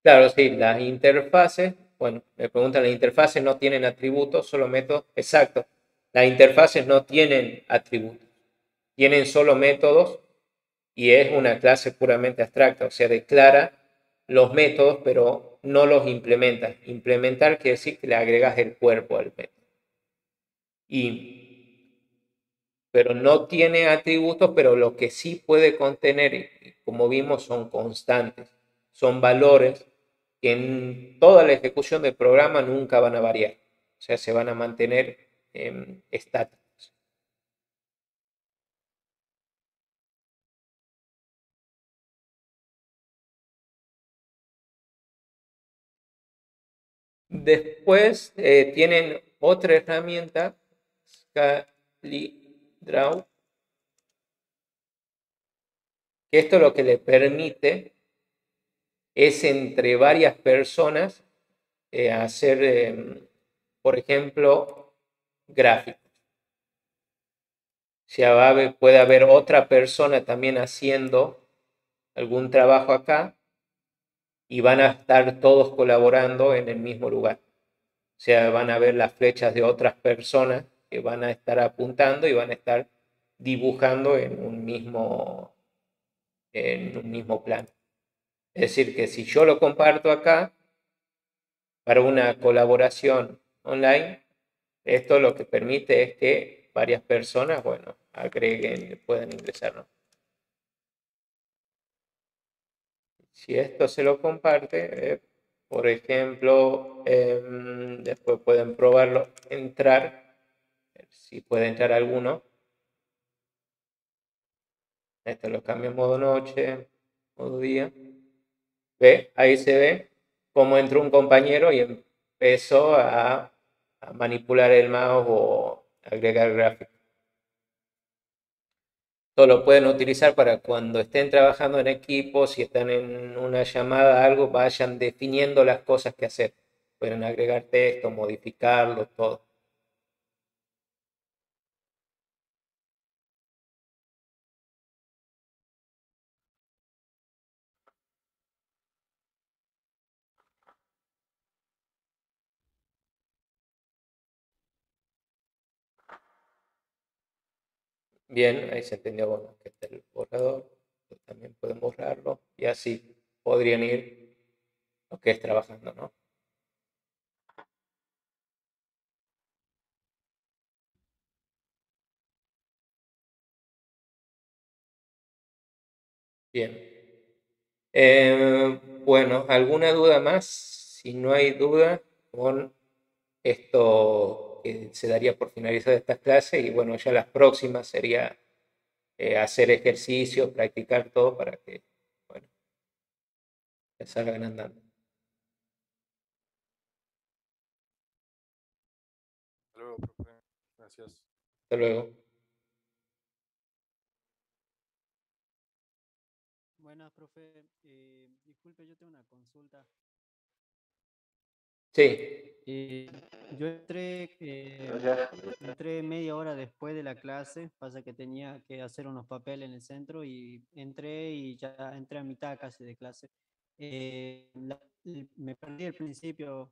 Claro, sí, las interfaces, bueno, me preguntan, las interfaces no tienen atributos, solo métodos. Exacto, las interfaces no tienen atributos, tienen solo métodos y es una clase puramente abstracta, o sea, declara los métodos, pero no los implementa. Implementar quiere decir que le agregas el cuerpo al método. Pero no tiene atributos, pero lo que sí puede contener, como vimos, son constantes, son valores que en toda la ejecución del programa nunca van a variar, o sea, se van a mantener estáticos. Después tienen otra herramienta, ScaliDraw, que esto lo que le permite es entre varias personas hacer, por ejemplo, gráficos. Si puede haber otra persona también haciendo algún trabajo acá y van a estar todos colaborando en el mismo lugar. O sea, van a ver las flechas de otras personas que van a estar apuntando y van a estar dibujando en un mismo plano. Es decir, que si yo lo comparto acá para una colaboración online, esto lo que permite es que varias personas, bueno, agreguen, puedan ingresar, ¿no? Si esto se lo comparte, por ejemplo, después pueden probarlo, entrar, si puede entrar alguno. Esto lo cambio en modo noche, modo día. ¿Ve? Ahí se ve cómo entró un compañero y empezó a manipular el mouse o agregar gráficos. Esto lo pueden utilizar para cuando estén trabajando en equipo, si están en una llamada, algo, vayan definiendo las cosas que hacer. Pueden agregar texto, modificarlo, todo. Bien, ahí se entendió, bueno, que está el borrador, pues también pueden borrarlo y así podrían ir lo que es trabajando, ¿no? Bien. Bueno, ¿alguna duda más? Si no hay duda, con esto se daría por finalizada esta clase y bueno, ya las próximas sería hacer ejercicios, practicar todo para que, bueno, ya salgan andando. Hasta luego, profe. Gracias. Hasta luego. Buenas, profe. Disculpe, yo tengo una consulta. Sí, Yo entré media hora después de la clase, pasa que tenía que hacer unos papeles en el centro y entré y ya entré a mitad casi de clase. Me perdí el principio.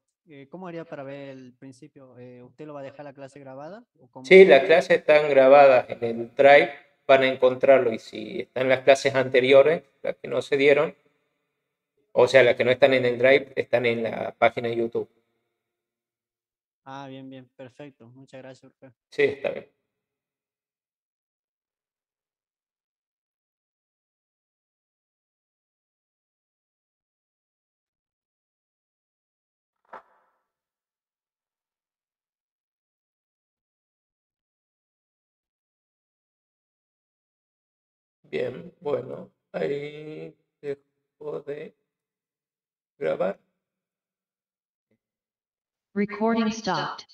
¿Cómo haría para ver el principio? ¿Usted lo va a dejar la clase grabada o cómo? sí, las clases están grabadas en el Drive, van a encontrarlo y si están las clases anteriores, las que no se dieron, o sea, las que no están en el Drive, están en la página de YouTube. Ah, bien, bien, perfecto. Muchas gracias, profe. Sí, está bien. Bien, bueno, ahí dejo de grabar. Recording stopped.